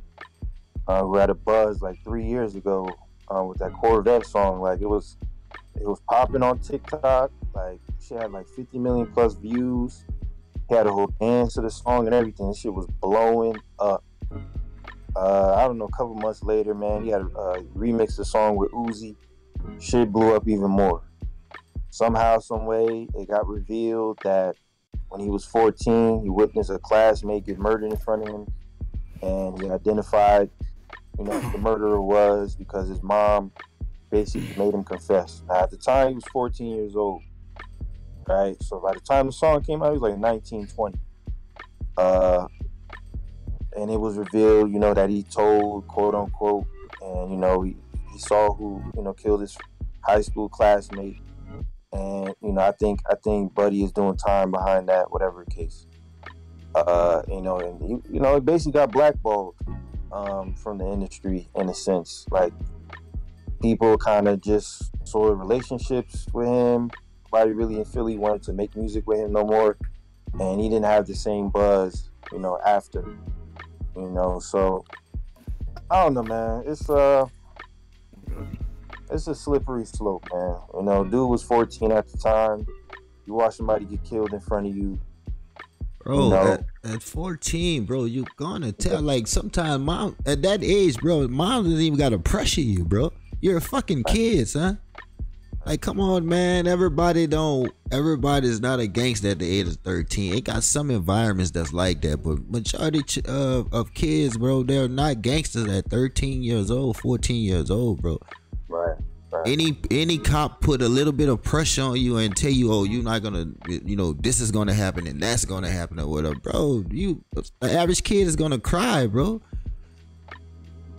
who had a buzz like 3 years ago with that Corvette song. Like, it was popping on TikTok. Like, she had like 50 million plus views. He had a whole dance to the song and everything. This shit was blowing up. I don't know, a couple months later, man, he had remixed the song with Uzi. Shit blew up even more. Somehow, some way, it got revealed that when he was 14, he witnessed a classmate get murdered in front of him, and he identified, who the murderer was because his mom basically made him confess. Now, at the time, he was 14 years old, right? So by the time the song came out, he was like 19, 20. And it was revealed, that he told, quote unquote, and, he saw who, killed his high school classmate. And, I think Buddy is doing time behind that, whatever the case. And he basically got blackballed from the industry in a sense. Like, people kind of just saw relationships with him. Nobody really in Philly wanted to make music with him no more, and he didn't have the same buzz, after. So I don't know, man. It's a slippery slope, man. Dude was 14 at the time. You watch somebody get killed in front of you. Bro, at 14, bro, you gonna tell. Like, sometimes mom, at that age, bro, mom doesn't even gotta pressure you, bro. You're a fucking kid, son. Like, come on, man. Everybody's not a gangster at the age of 13. It got some environments that's like that, but majority of kids, bro, they're not gangsters at 13 years old, 14 years old, bro. Right. Any cop put a little bit of pressure on you and tell you, oh, you're not gonna, this is gonna happen and that's gonna happen or whatever, bro. The average kid is gonna cry, bro.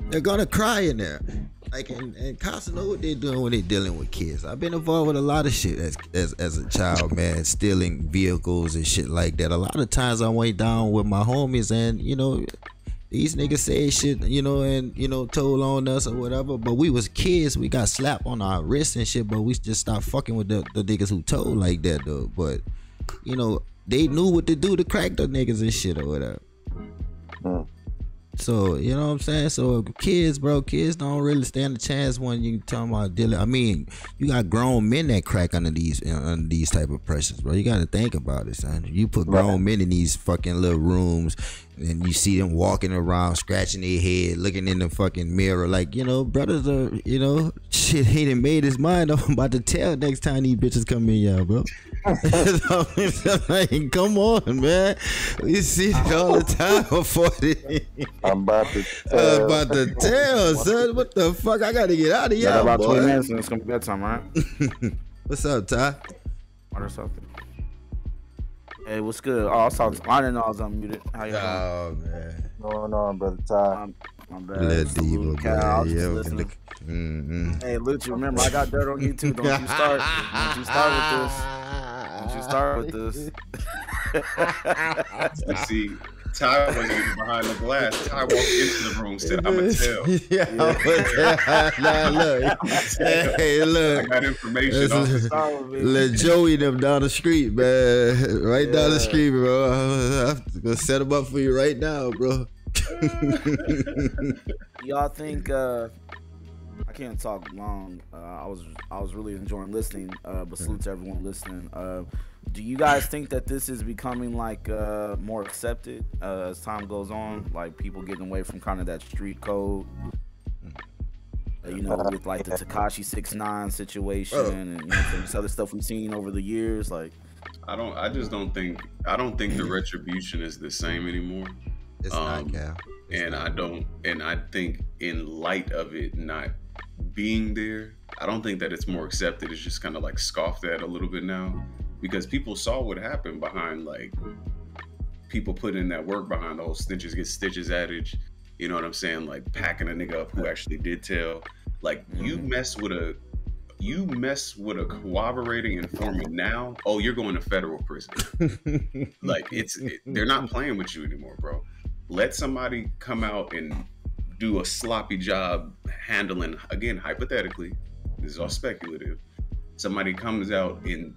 They're gonna cry in there. Like, and cops know what they're doing when they're dealing with kids. I've been involved with a lot of shit as a child, man, stealing vehicles and shit like that. A lot of times I went down with my homies and, these niggas say shit, and, told on us or whatever. But we was kids. We got slapped on our wrists and shit, but we just stopped fucking with the niggas who told like that, though. But, they knew what to do to crack the niggas and shit or whatever. So, you know what I'm saying? So, kids don't really stand a chance when you talking about dealing. I mean, you got grown men that crack under these type of pressures, bro. You got to think about it, son. You put grown men in these fucking little rooms, and you see them walking around, scratching their head, looking in the fucking mirror. Like, brothers are, shit, he done made his mind up. I'm about to tell next time these bitches come in, y'all, bro. Like, come on, man. We see it all the time before this. I'm about to tell, son. What the fuck? I gotta get out of here. About boy. 20 minutes and it's gonna be bedtime, right? What's up, Ty? Or something. Hey, what's good? Oh, I didn't know I was unmuted. How you doing? Oh, man. What's going on, brother Ty? My bad. Little diva, Cal, man. Yeah, listening. Mm-hmm. Hey, Lucha, remember I got dirt on you too. Don't you start with this. Don't you start with this. You see, Ty wasn't even behind the glass. Ty walked into the room, said, "I'ma tell." Nah, look. Hey, look. I got information off the start. Let Joey them down the street, man. Right down the street, bro. I'm gonna set them up for you right now, bro. Y'all think I can't talk long. I was really enjoying listening, but salute to everyone listening. Do you guys think that this is becoming like more accepted as time goes on? Like, people getting away from kind of that street code, You know, with like the Tekashi 6ix9ine situation and you know, this other stuff we've seen over the years. Like, I just don't think the retribution is the same anymore. It's not, Cal. I think in light of it not being there, I don't think that it's more accepted. It's just kind of like scoffed at a little bit now, because people saw what happened behind, like, people put in that work behind the whole snitches get stitches adage. You know what I'm saying? Like, packing a nigga up who actually did tell. Like, you mess with a corroborating informant now, oh, you're going to federal prison. Like, they're not playing with you anymore, bro. Let somebody come out and do a sloppy job handling, again, hypothetically, this is all speculative. Somebody comes out and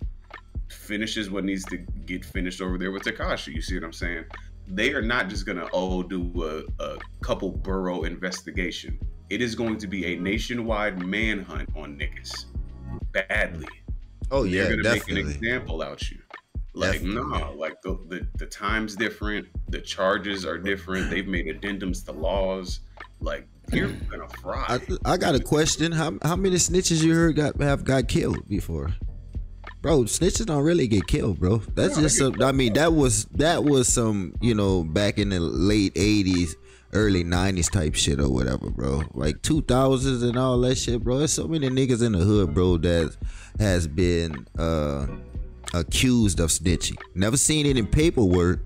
finishes what needs to get finished over there with Tekashi. You see what I'm saying? They are not just gonna do a couple borough investigation. It is going to be a nationwide manhunt on niggas badly. Oh yeah, they're gonna definitely. make an example out you. Like, no, like the time's different, the charges are different. They've made addendums to laws. Like, you're gonna fry. I got a question. How many snitches you heard have got killed before? Bro, snitches don't really get killed, bro. That's just some, I mean, that was some, you know, back in the late 80s, early 90s type shit or whatever, bro. Like 2000s and all that shit, bro. There's so many niggas in the hood, bro, that has been accused of snitching. Never seen it in paperwork,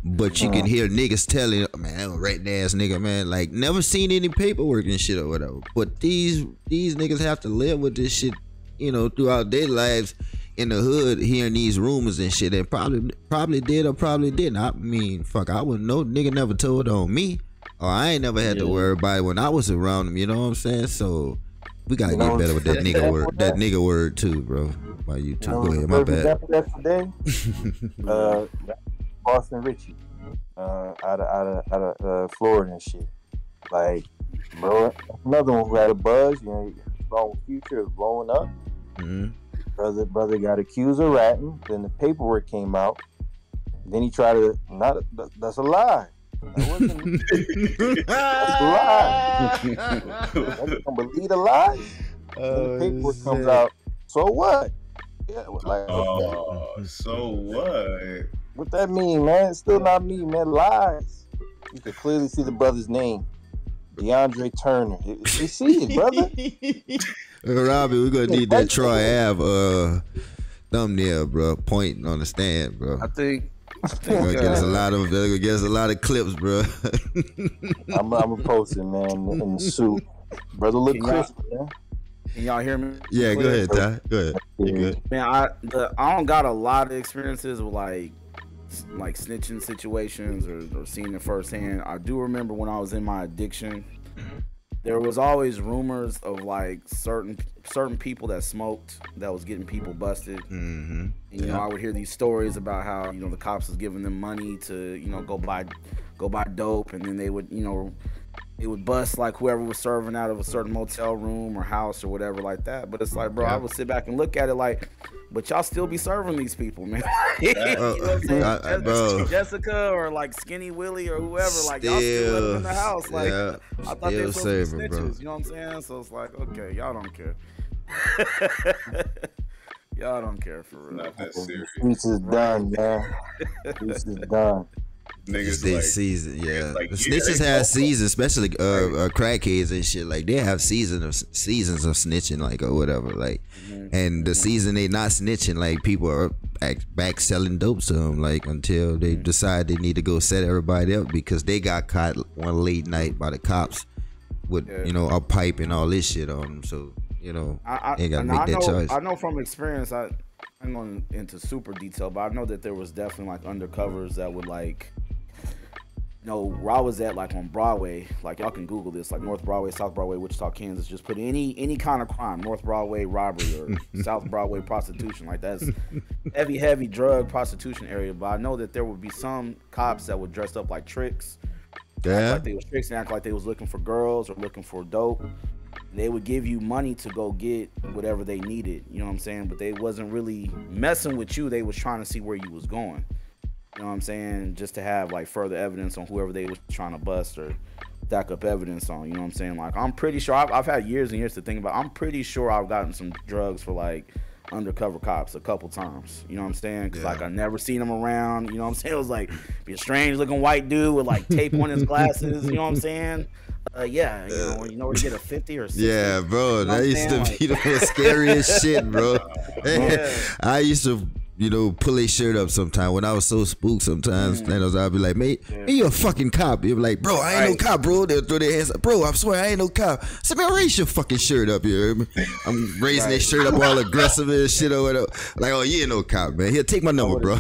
but you can hear niggas telling, man, that was a ratting ass nigga, man. Like, never seen any paperwork and shit or whatever. But these niggas have to live with this shit, you know, throughout their lives in the hood, hearing these rumors and shit, and probably did or probably didn't. I mean, fuck, I wouldn't know. Nigga never told on me, or I ain't never had to worry about it when I was around him. You know what I'm saying? So we gotta get better with that nigga word. That nigga word too, bro. Why you too? Go ahead, my bad. Today, Boston Richie, out of Florida and shit. Like, bro, another one who had a buzz. You know, long future is blowing up. Brother got accused of ratting. Then the paperwork came out. Then he tried to that's a lie. That wasn't. That's a lie. You can believe the lie. Then the paperwork comes out. So what? Yeah, like, so what? What that mean, man? It's still not me, man. Lies. You can clearly see the brother's name, DeAndre Turner. You see it, brother. Robbie, we're gonna need that Troy Ave thumbnail, bro. Pointing on the stand, bro. I think gonna get us a lot of clips, bro. I'm gonna post it, man, in the suit. Brother look crisp, man. Can y'all hear me? Yeah, go ahead, Ty. Go ahead. You good? Man, I don't got a lot of experiences with like snitching situations or seeing it firsthand. I do remember when I was in my addiction, there was always rumors of like certain people that smoked that was getting people busted. And, you know, I would hear these stories about how, you know, the cops was giving them money to, you know, go buy dope, and then they would, you know, it would bust like whoever was serving out of a certain motel room or house or whatever like that. But it's like, bro, I would sit back and look at it like, but y'all still be serving these people, man. You know what I'm saying? Jessica or like Skinny Willie or whoever, like y'all still let them in the house. Like, I thought they were supposed to be snitches, bro. You know what I'm saying? So it's like, okay, y'all don't care. Y'all don't care for real. Not that serious. This is done, man. This is done. Niggas they like season, yeah. Like, the snitches have seasons, especially crackheads and shit. Like, they have seasons of snitching, like, or whatever. Like, and the season they not snitching, like, people are back selling dope to them, like, until they decide they need to go set everybody up because they got caught one late night by the cops with you know, a pipe and all this shit on them. So, you know, they gotta make that choice. I know from experience. I'm going into super detail, but I know that there was definitely like undercovers that would like. No, where I was at, like on Broadway, like y'all can Google this, like North Broadway, South Broadway, Wichita, Kansas. Just put any kind of crime, North Broadway robbery or South Broadway prostitution. Like, that's heavy drug prostitution area. But I know that there would be some cops that would dress up like tricks, act like they was tricks, and act like they was looking for girls or looking for dope. They would give you money to go get whatever they needed. You know what I'm saying? But they wasn't really messing with you. They was trying to see where you was going. You know what I'm saying? Just to have like further evidence on whoever they was trying to bust or stack up evidence on. You know what I'm saying? Like, I'm pretty sure I've had years and years to think about. I'm pretty sure I've gotten some drugs for like undercover cops a couple times. You know what I'm saying? Because like I never seen him around. You know what I'm saying? It was like be a strange looking white dude with like tape on his glasses. You know what I'm saying? Yeah, you know where to get a 50 or 60. Yeah, bro, You know that used to be the scariest shit, bro. I used to, pull his shirt up sometime when I was so spooked. Sometimes, I'd be like, mate, you a fucking cop. You'd be like, bro, I ain't no cop, bro. They'll throw their hands up, bro, I swear I ain't no cop. I said, man, raise your fucking shirt up here. I'm raising their shirt up all aggressive and shit or whatever. Like, oh, you ain't no cop, man. Here, take my number, bro.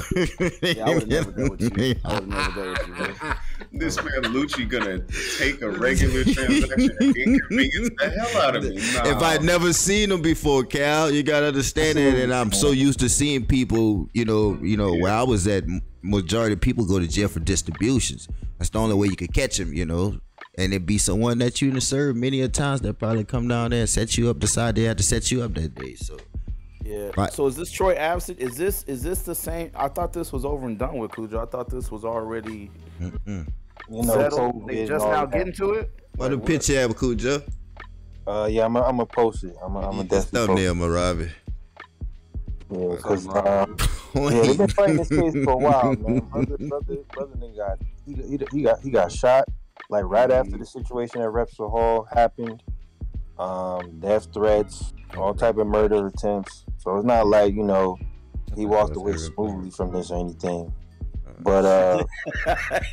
Yeah, I would never go with you. I would never go with you, bro. This man Lucci gonna take a regular transaction and inconvenience the hell out of me. Nah. If I'd never seen him before, Cal, you gotta understand it. And I'm so used to seeing people, where I was at, majority of people go to jail for distributions. That's the only way you could catch them, And it'd be someone that you done served many a times that probably come down there and set you up, decide they had to set you up that day. So yeah. So is this Troy Absent? Is this the same? I thought this was over and done with, Cujo. I thought this was already settled. They just now getting to it. What a picture have, Cujo? Yeah, I'm gonna post it. I'm a thumbnail, Maravi. Yeah, because they've been fighting this case for a while, man. Brother nigga he got shot like right after the situation at Repsol Hall happened. Death threats, all type of murder attempts. So it's not like he walked away smoothly from this or anything. But oh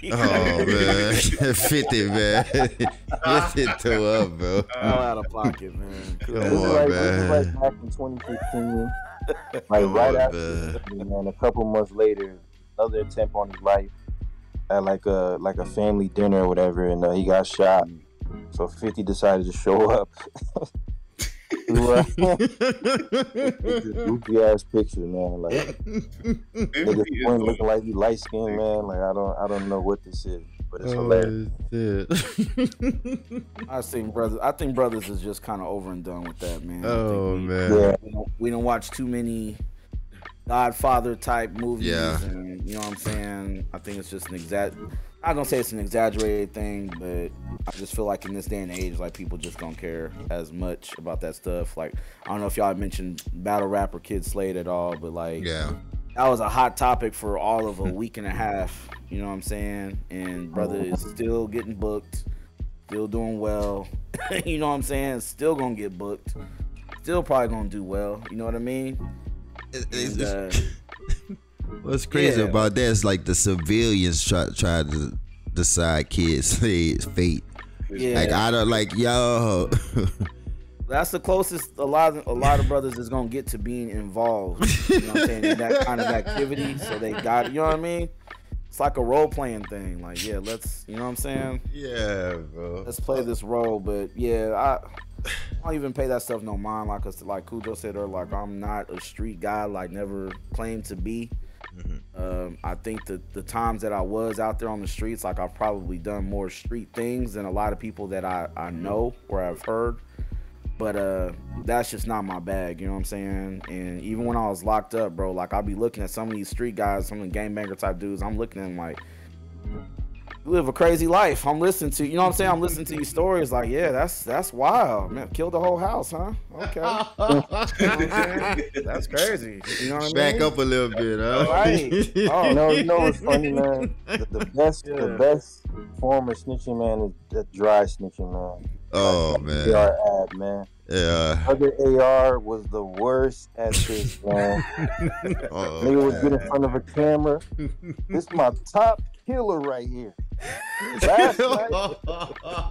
man, 50 man, 50 to up, bro. All out of pocket, man. Come on, man. This is like back in 2015. Like right after, man, a couple months later, another attempt on his life at like a family dinner or whatever, and he got shot. So 50 decided to show up. It's a goofy ass picture, man. Like niggas point looking like he light skinned, man. Like I don't know what this is, but it's hilarious. I think brothers is just kind of over and done with that, man. Man. We don't watch too many Godfather type movies, and you know what I'm saying. I think it's just I'm not gonna say it's an exaggerated thing, but I just feel like in this day and age, like people just don't care as much about that stuff. Like I don't know if y'all mentioned battle rapper Kid Slade at all, but like that was a hot topic for all of a week and a half. You know what I'm saying? And brother is still getting booked, still doing well. You know what I'm saying? Still gonna get booked, still probably gonna do well. You know what I mean? What's crazy about that is like the civilians try to decide Kid Slade's fate. Yeah. Like I don't like yo. That's the closest a lot of brothers is gonna get to being involved. You know what I'm saying? In that kind of activity. So they got, you know what I mean? It's like a role playing thing. Like, yeah, let's, you know what I'm saying? Yeah, bro. Let's play this role. But yeah, I don't even pay that stuff no mind. Like Cujo said earlier, like I'm not a street guy. Like never claimed to be. I think that the times that I was out there on the streets, like I've probably done more street things than a lot of people that I know or I've heard. But that's just not my bag, you know what I'm saying? And even when I was locked up, bro, like I'll be looking at some of these street guys, some of the gangbanger type dudes, I'm looking at them like, you live a crazy life. I'm listening to, you know what I'm saying? I'm listening to these stories like, yeah, that's wild, man. Killed the whole house, huh? Okay. You know what I'm saying? That's crazy. You know what I mean? Back up a little bit, huh? Right. Oh, you know what's funny, man? The best form of snitching, man, is the dry snitching, man. Oh, like, man. AR ad, man. Yeah. Other AR was the worst at this, man. Nigga would get in front of a camera. This is my top killer right here. Last night,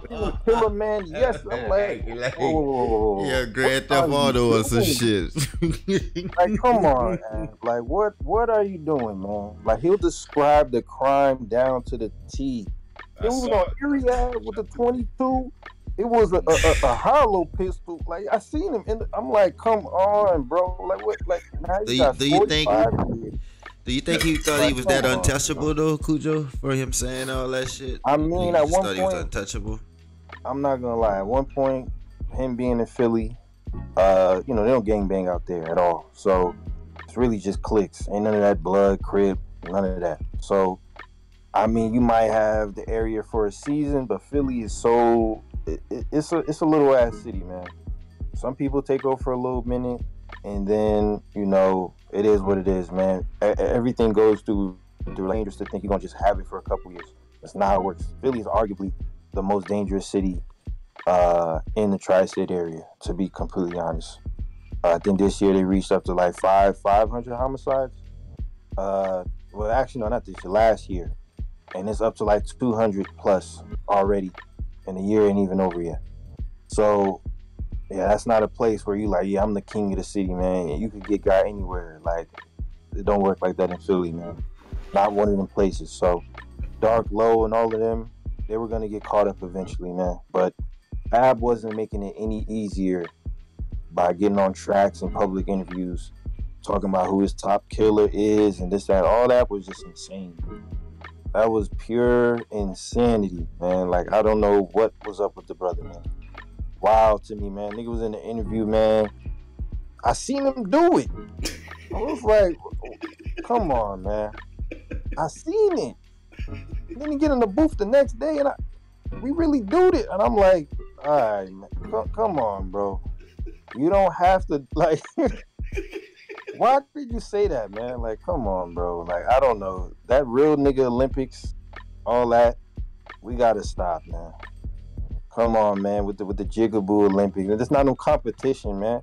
he was killer, man. Yes, I'm like, oh, yeah, Grand Theft Auto or some shit. Like, come on, man. Like, what are you doing, man? Like, he'll describe the crime down to the T. It was on Iriad with the 22. It was a hollow pistol. Like I seen him, I'm like, come on, bro. Like what? Like now do you think he thought he was that untouchable though, Cujo, for him saying all that shit? I mean, at one point, he was untouchable. I'm not gonna lie. At one point, him being in Philly, they don't gangbang out there at all. So it's really just cliques. Ain't none of that blood, crib, none of that. So I mean, you might have the area for a season, but Philly is so it's a little ass city, man. Some people take over for a little minute, and then it is what it is, man. Everything goes through dangerous to think you're gonna just have it for a couple years. That's not how it works. Philly is arguably the most dangerous city in the tri-state area, to be completely honest. I think this year they reached up to like 500 homicides. Well, actually, no, not this year. Last year, and it's up to like 200 plus already, and the year ain't even over yet. So, yeah, that's not a place where you like, yeah, I'm the king of the city, man. You could get got anywhere. Like, it don't work like that in Philly, man. Not one of them places. So, Dark Low and all of them, they were gonna get caught up eventually, man. But Ab wasn't making it any easier by getting on tracks and public interviews, talking about who his top killer is and this, that. All that was just insane. That was pure insanity, man. Like, I don't know what was up with the brother, man. Wild to me, man. Nigga was in the interview, man. I seen him do it. I was like, come on, man. I seen it. And then he get in the booth the next day, and we really do it. And I'm like, all right, man. Come on, bro. You don't have to, like, why did you say that, man? Like, come on, bro. Like, I don't know. That real nigga Olympics, all that, we gotta stop, man. Come on, man, with the Jigaboo Olympics. There's not no competition, man.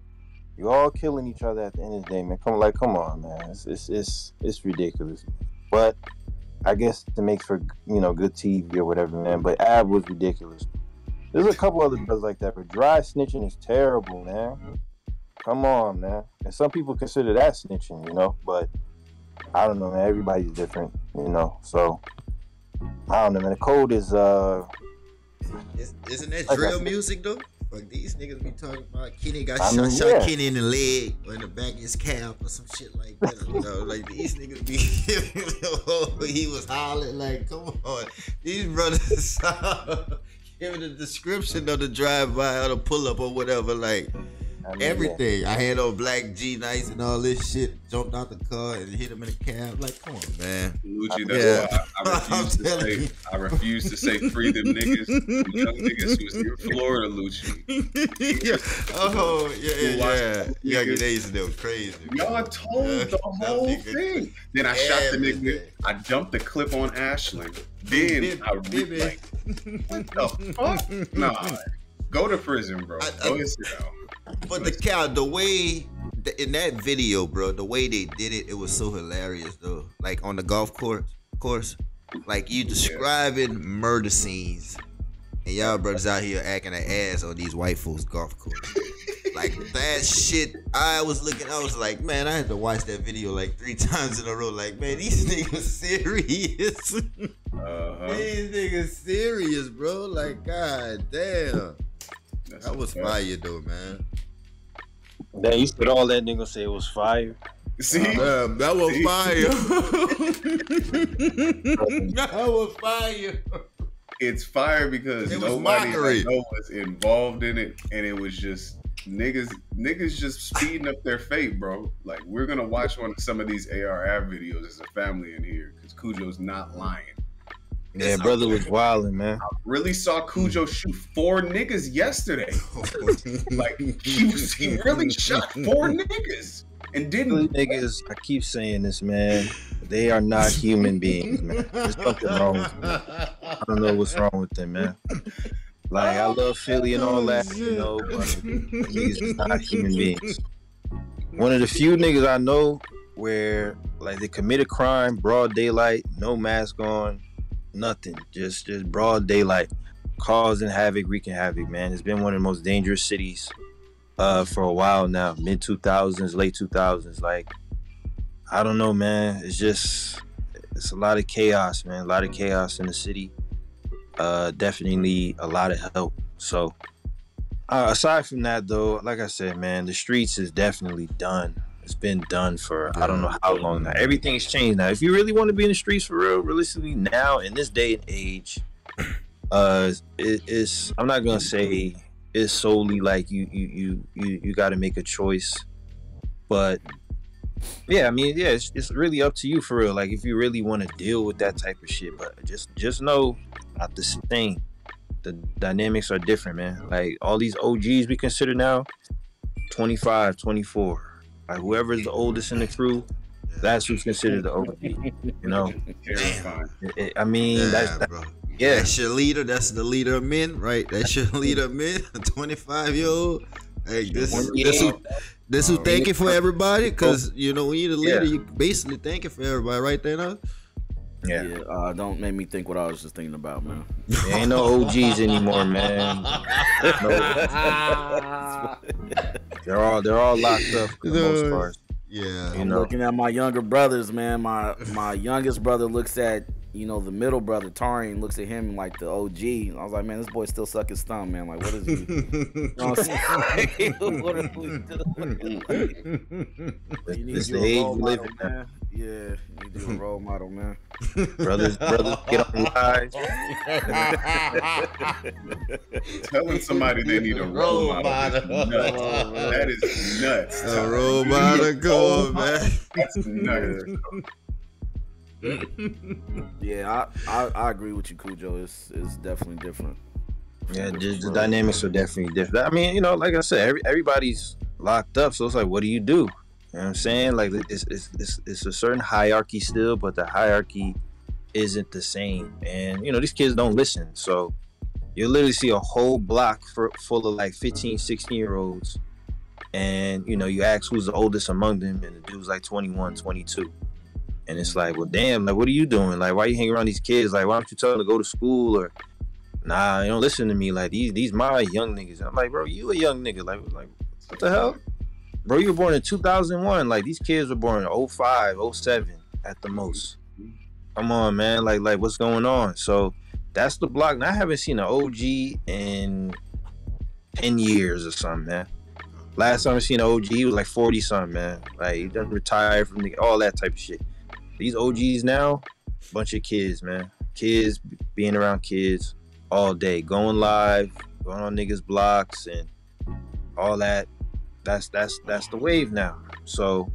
You all killing each other at the end of the day, man. Come on, man. It's ridiculous. But I guess it makes for good TV or whatever, man. But Ab was ridiculous. There's a couple other brothers like that, but dry snitching is terrible, man. Come on, man. And some people consider that snitching, but I don't know, man. Everybody's different, So I don't know, man. The code is Isn't that drill music though? Like these niggas be talking about Kenny got shot Kenny in the leg or in the back of his calf or some shit like that. Like these niggas be he was hollering like, come on. These brothers giving the description of the drive-by or the pull-up or whatever, like everything. Yeah. I had on black G-Nice and all this shit, jumped out the car and hit him in the cab. Like, come on, man. Lucci, that's why I refuse to say free them niggas. Them young niggas who was in Florida, Lucci. Oh, yeah. They used to do crazy. Y'all told the whole thing. Then I shot the nigga. I dumped the clip on Ashland. Then I like, what the fuck? Nah. Go to prison, bro. Go sit down. But the way in that video, bro, the way they did it, it was so hilarious though. Like on the golf course, like you describing murder scenes, and y'all brothers out here acting an ass on these white folks' golf course. Like that shit, I was like, man, I had to watch that video like 3 times in a row. Like, man, these niggas serious. These niggas serious, bro. Like, god damn. That was fire though, man. Then you said all that nigga say it was fire. See? That was fire. That was fire. It's fire because nobody was involved in it, and it was just niggas just speeding up their fate, bro. Like, we're gonna watch some of these ARF videos as a family in here because Cujo's not lying. Yeah, brother was wilding, man. I really saw Cujo shoot 4 niggas yesterday. Like, he really shot 4 niggas and didn't. Niggas, I keep saying this, man. They are not human beings, man. There's something wrong with them. I don't know what's wrong with them, man. Like, I love Philly and all that, but niggas are not human beings. One of the few niggas I know where, like, they commit a crime, broad daylight, no mask on, nothing, just broad daylight, causing havoc, wreaking havoc, man. It's been one of the most dangerous cities for a while now, mid 2000s, late 2000s. Like, I don't know, man. It's a lot of chaos, man. A lot of chaos in the city. Definitely a lot of help. So aside from that, though, like I said, man, the streets is definitely done. It's been done for I don't know how long now. Everything's changed now. If you really want to be in the streets for real, realistically, now in this day and age, it's I'm not gonna say it's solely like you got to make a choice, but Yeah, I mean, yeah, it's really up to you for real. Like, if you really want to deal with that type of shit, but just know, not the same. The dynamics are different, man. Like, all these OGs we consider now, 25, 24. Like, whoever's the oldest in the crew, that's who's considered the OG. You know, Terrifying. I mean, that's bro. yeah. That's your leader. That's the leader of men, right? That's your leader of men. A 25-year-old. Hey, this who thanking for everybody, because you know when you're the leader, you basically thanking for everybody, right there, now. Yeah. Don't make me think what I was just thinking about, man. There ain't no OGs anymore, man. They're all locked up for the most part. Yeah, I'm looking at my younger brothers, man. My youngest brother looks at, you know, the middle brother, Tarian, looks at him like the OG. I was like, man, this boy still suck his thumb, man. Like, what is he? You know what I'm saying? What are we doing? You need you a role model, man. Yeah, you need you a role model, man. Brothers, get on live. Telling somebody they need a role model is nuts. That is nuts. A role model, come on, man. That's nuts. Yeah, I agree with you, Cujo. It's definitely different. Yeah, the dynamics are definitely different. I mean, you know, like I said, everybody's locked up, so it's like, what do you do? You know what I'm saying? Like, it's a certain hierarchy still, but the hierarchy isn't the same. And, you know, these kids don't listen. So you'll literally see a whole block full of like 15, 16-year-olds. And, you know, you ask who's the oldest among them, and the dude's like 21, 22. And it's like, well, damn, like, what are you doing? Like, why you hanging around these kids? Like, why don't you tell them to go to school? Or, nah, you don't listen to me. Like, these my young niggas. I'm like, bro, you a young nigga. Like what the hell? Bro, you were born in 2001. Like, these kids were born in 05, 07 at the most. Come on, man. Like what's going on? So that's the block. And I haven't seen an OG in 10 years or something, man. Last time I seen an OG, he was like 40-something, man. Like, he done retired from all that type of shit. These OGs now, bunch of kids, man. Kids being around kids all day, going live, going on niggas' blocks and all that. That's the wave now. So,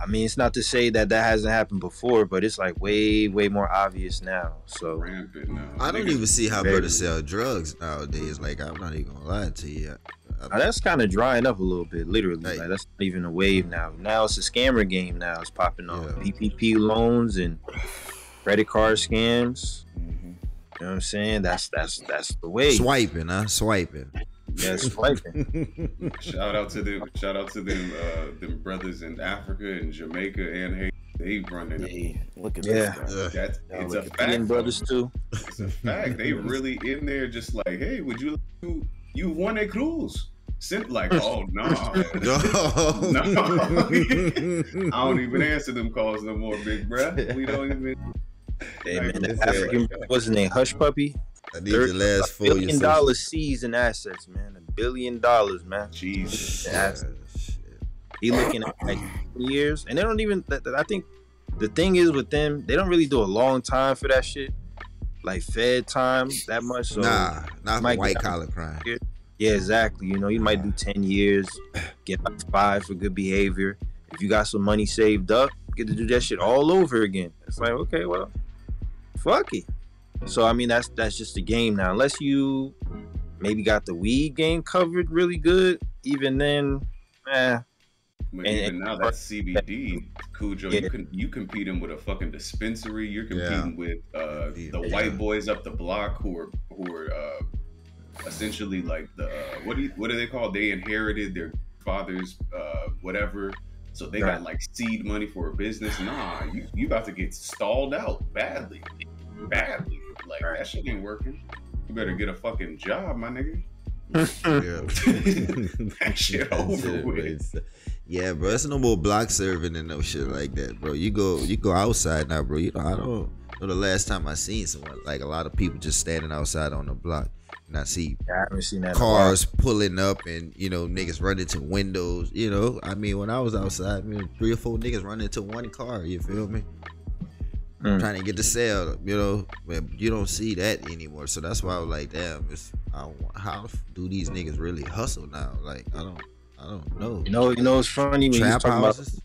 I mean, it's not to say that hasn't happened before, but it's like way more obvious now. So rampant now. I don't even see how brothers sell drugs nowadays. Like, I'm not even gonna lie to you. That's kind of drying up a little bit, literally. Like, that's not even a wave now. Now it's a scammer game. Now it's popping off. PPP loans and credit card scams. Mm-hmm. You know what I'm saying? That's the wave. Swiping, huh? Swiping. Yeah, swiping. Shout out to them brothers in Africa and Jamaica and Haiti. They running. Hey, look at this guy. It's a fact. Brothers too. It's a fact. They really in there, just like, hey, would you you won a cruise? Like, oh no, no. I don't even answer them calls no more, big bruh. We don't even. Hey, man, the African, what's his name? Hush Puppy. I need your last $1 billion seized in assets, man. $1 billion, man. Jesus. He looking at like years, and they don't even. I think the thing is with them, they don't really do a long time for that shit, like Fed time that much. So not for white collar crime. Yeah, exactly. You know, you might do 10 years, get 5 for good behavior. If you got some money saved up, get to do that shit all over again. It's like, okay, well, fuck it. So I mean, that's just the game now. Unless you maybe got the weed game covered really good, even then, But even now that CBD, Cujo, you competing with a fucking dispensary. You're competing with the white boys up the block who are essentially like the what do they call? They inherited their father's whatever, so they got like seed money for a business. Nah, you about to get stalled out badly. Like that shit ain't working. You better get a fucking job, my nigga. That shit over with. Yeah, bro, it's no more block serving and no shit like that, bro. You go outside now, bro. You know, I don't know the last time I seen someone like a lot of people just standing outside on the block. And I see haven't seen that cars pulling up and, you know, niggas running to windows. You know, I mean, when I was outside, 3 or 4 niggas running into one car. You feel me? Trying to get the sale, you know, you don't see that anymore. So that's why I was like, damn, how do these niggas really hustle now? Like, I I don't know. You know, it's funny when you Trap talking about houses?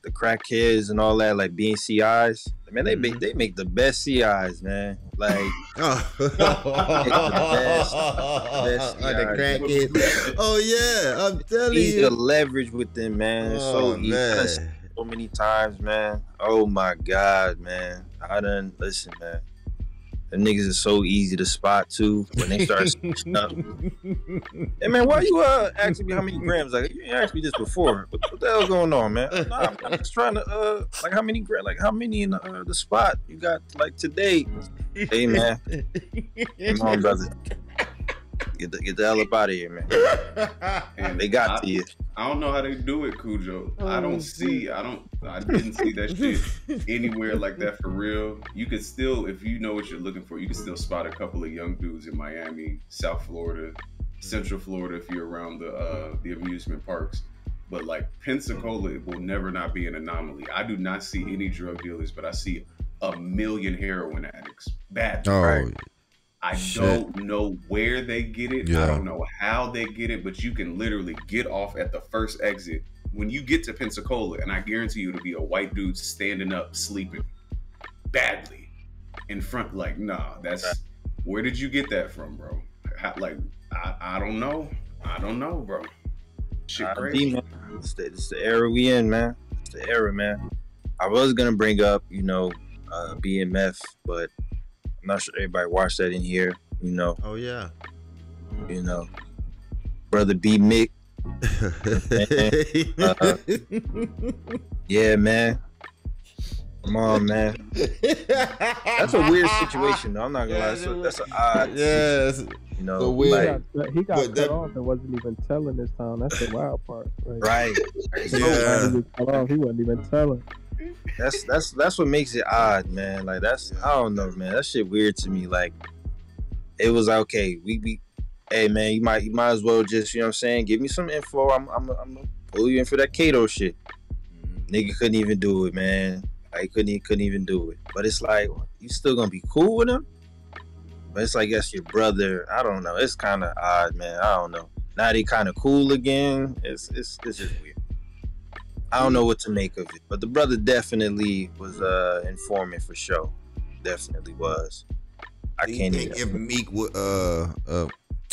the crackheads and all that, like being CIs. Man, they make the best CIs, man. Like Oh, the best the CIs. crackhead. Oh yeah, I'm telling Easy you. to leverage with them, man. It's so easy. I done seen it so many times, man. Oh my God, man. Listen, man. Them niggas are so easy to spot too when they start switching up. Hey man, why you asking me how many grams? Like you asked me this before. What the hell's going on, man? Nah, I'm just trying to like how many grams? Like how many in the spot you got like today? Hey man, come on, brother. Get the hell up out of here, man. And they got to you. I don't know how they do it, Cujo. I didn't see that shit anywhere like that for real. You could still, if you know what you're looking for, you can still spot a couple of young dudes in Miami, South Florida, Central Florida if you're around the amusement parks. But like Pensacola, it will never not be an anomaly. I do not see any drug dealers, but I see a million heroin addicts. Bad. Oh, right? I don't know where they get it. Yeah. I don't know how they get it, but you can literally get off at the first exit. When you get to Pensacola, and I guarantee you it'll be a white dude standing up, sleeping badly in front. Like, nah, where did you get that from, bro? I don't know. I don't know, bro. Shit crazy. Man. It's the era we in, man. It's the era, man. I was going to bring up, BMF, but I'm not sure everybody watched that in here, Oh yeah. Brother B Mick. Yeah, man. Come on, man. That's a weird situation, though. I'm not gonna lie. That's an odd. Yes. So weird. He got cut off and wasn't even telling this time. That's the wild part. Right. Yeah. He wasn't even telling. That's what makes it odd, man. Like I don't know, man. That shit weird to me. Like it was okay. Hey man, you might as well just, you know what I'm saying, give me some info. I'm gonna pull you in for that Kato shit. Nigga couldn't even do it, man. Like couldn't even do it. But it's like, you still gonna be cool with him? But it's like that's your brother. I don't know. It's kind of odd, man. I don't know. Now they kind of cool again. It's just weird. I don't know what to make of it, but the brother definitely was informant for sure. Definitely was. Do you think if Meek would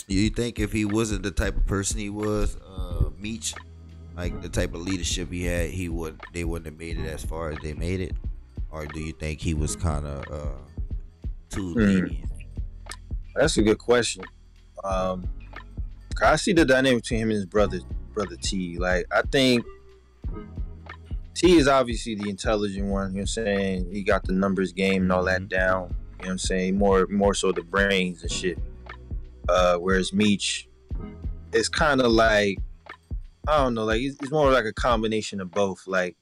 you think if he wasn't the type of person he was, Meech, like the type of leadership he had, they wouldn't have made it as far as they made it? Or do you think he was kind of too lenient? That's a good question. I see the dynamic between him and his brother T. Like I think T is obviously the intelligent one, you know what I'm saying? He got the numbers game and all that down, you know what I'm saying? More so the brains and shit. Whereas Meech is kind of like, I don't know, like it's more like a combination of both. Like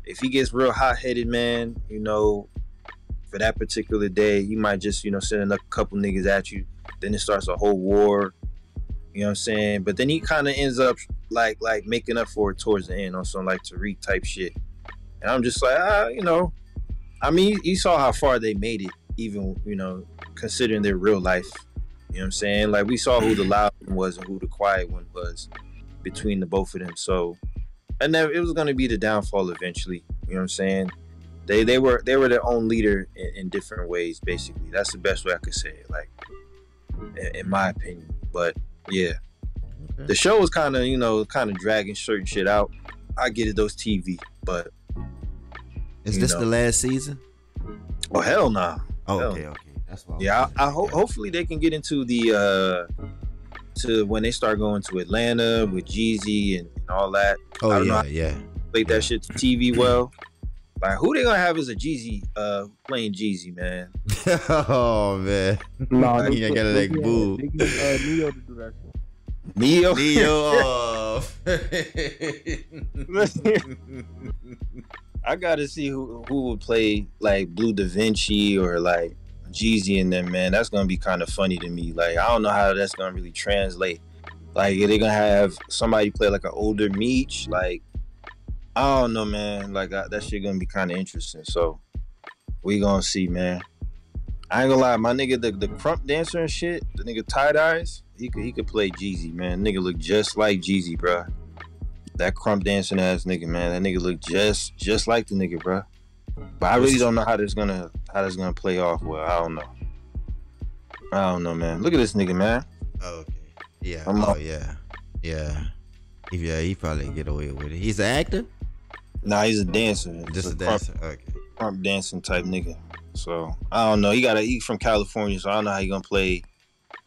if he gets real hot-headed, man, for that particular day, he might just, send a couple niggas at you. Then it starts a whole war. You know what I'm saying? But then he kind of ends up like making up for it towards the end on some like Tariq type shit. And I'm just like, I mean, you saw how far they made it, even, considering their real life. You know what I'm saying? Like we saw who the loud one was and who the quiet one was between the both of them. So, and then it was going to be the downfall eventually. You know what I'm saying? They were their own leader in different ways, basically. That's the best way I could say it, like, in my opinion. But yeah, the show was kind of dragging certain shit out. I get it, those TV, but is this the last season? Oh hell nah. Oh, okay. That's what. Yeah, hopefully they can get into the to when they start going to Atlanta with Jeezy and all that. Oh yeah. Played that shit to TV well. Like who they gonna have as a Jeezy playing Jeezy, man? Oh man, no, you gotta like boo. Neo to do that shit. Neo. I gotta see who would play like Blue Da Vinci or like Jeezy and them, man. That's gonna be kind of funny to me. Like I don't know how that's gonna really translate. Like are they gonna have somebody play like an older Meech? Like I don't know, man. Like that shit gonna be kind of interesting. So we gonna see, man. I ain't gonna lie, my nigga, the crump dancer and shit, the nigga Tie Dyes, he could play Jeezy, man. Nigga look just like Jeezy, bro. That crump dancing ass nigga, man. That nigga look just like the nigga, bro. But I really don't know how this gonna play off. Well, I don't know, man. Look at this nigga, man. Oh, okay. Yeah. Yeah. He probably get away with it. He's an actor? Nah, he's a dancer. Just a dancer. Okay. Crump dancing type nigga. So I don't know. He's from California, so I don't know how he gonna play.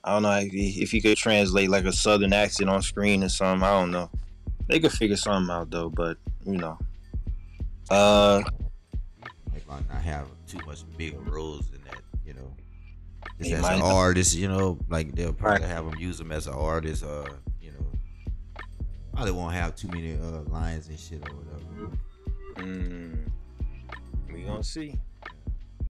I don't know if he could translate like a southern accent on screen or something. I don't know. They could figure something out though, but you know. They might not have too much bigger roles in that, you know. Just as an artist, you know, like they'll probably have him use him as an artist, you know. Probably won't have too many lines and shit or whatever. We gonna see.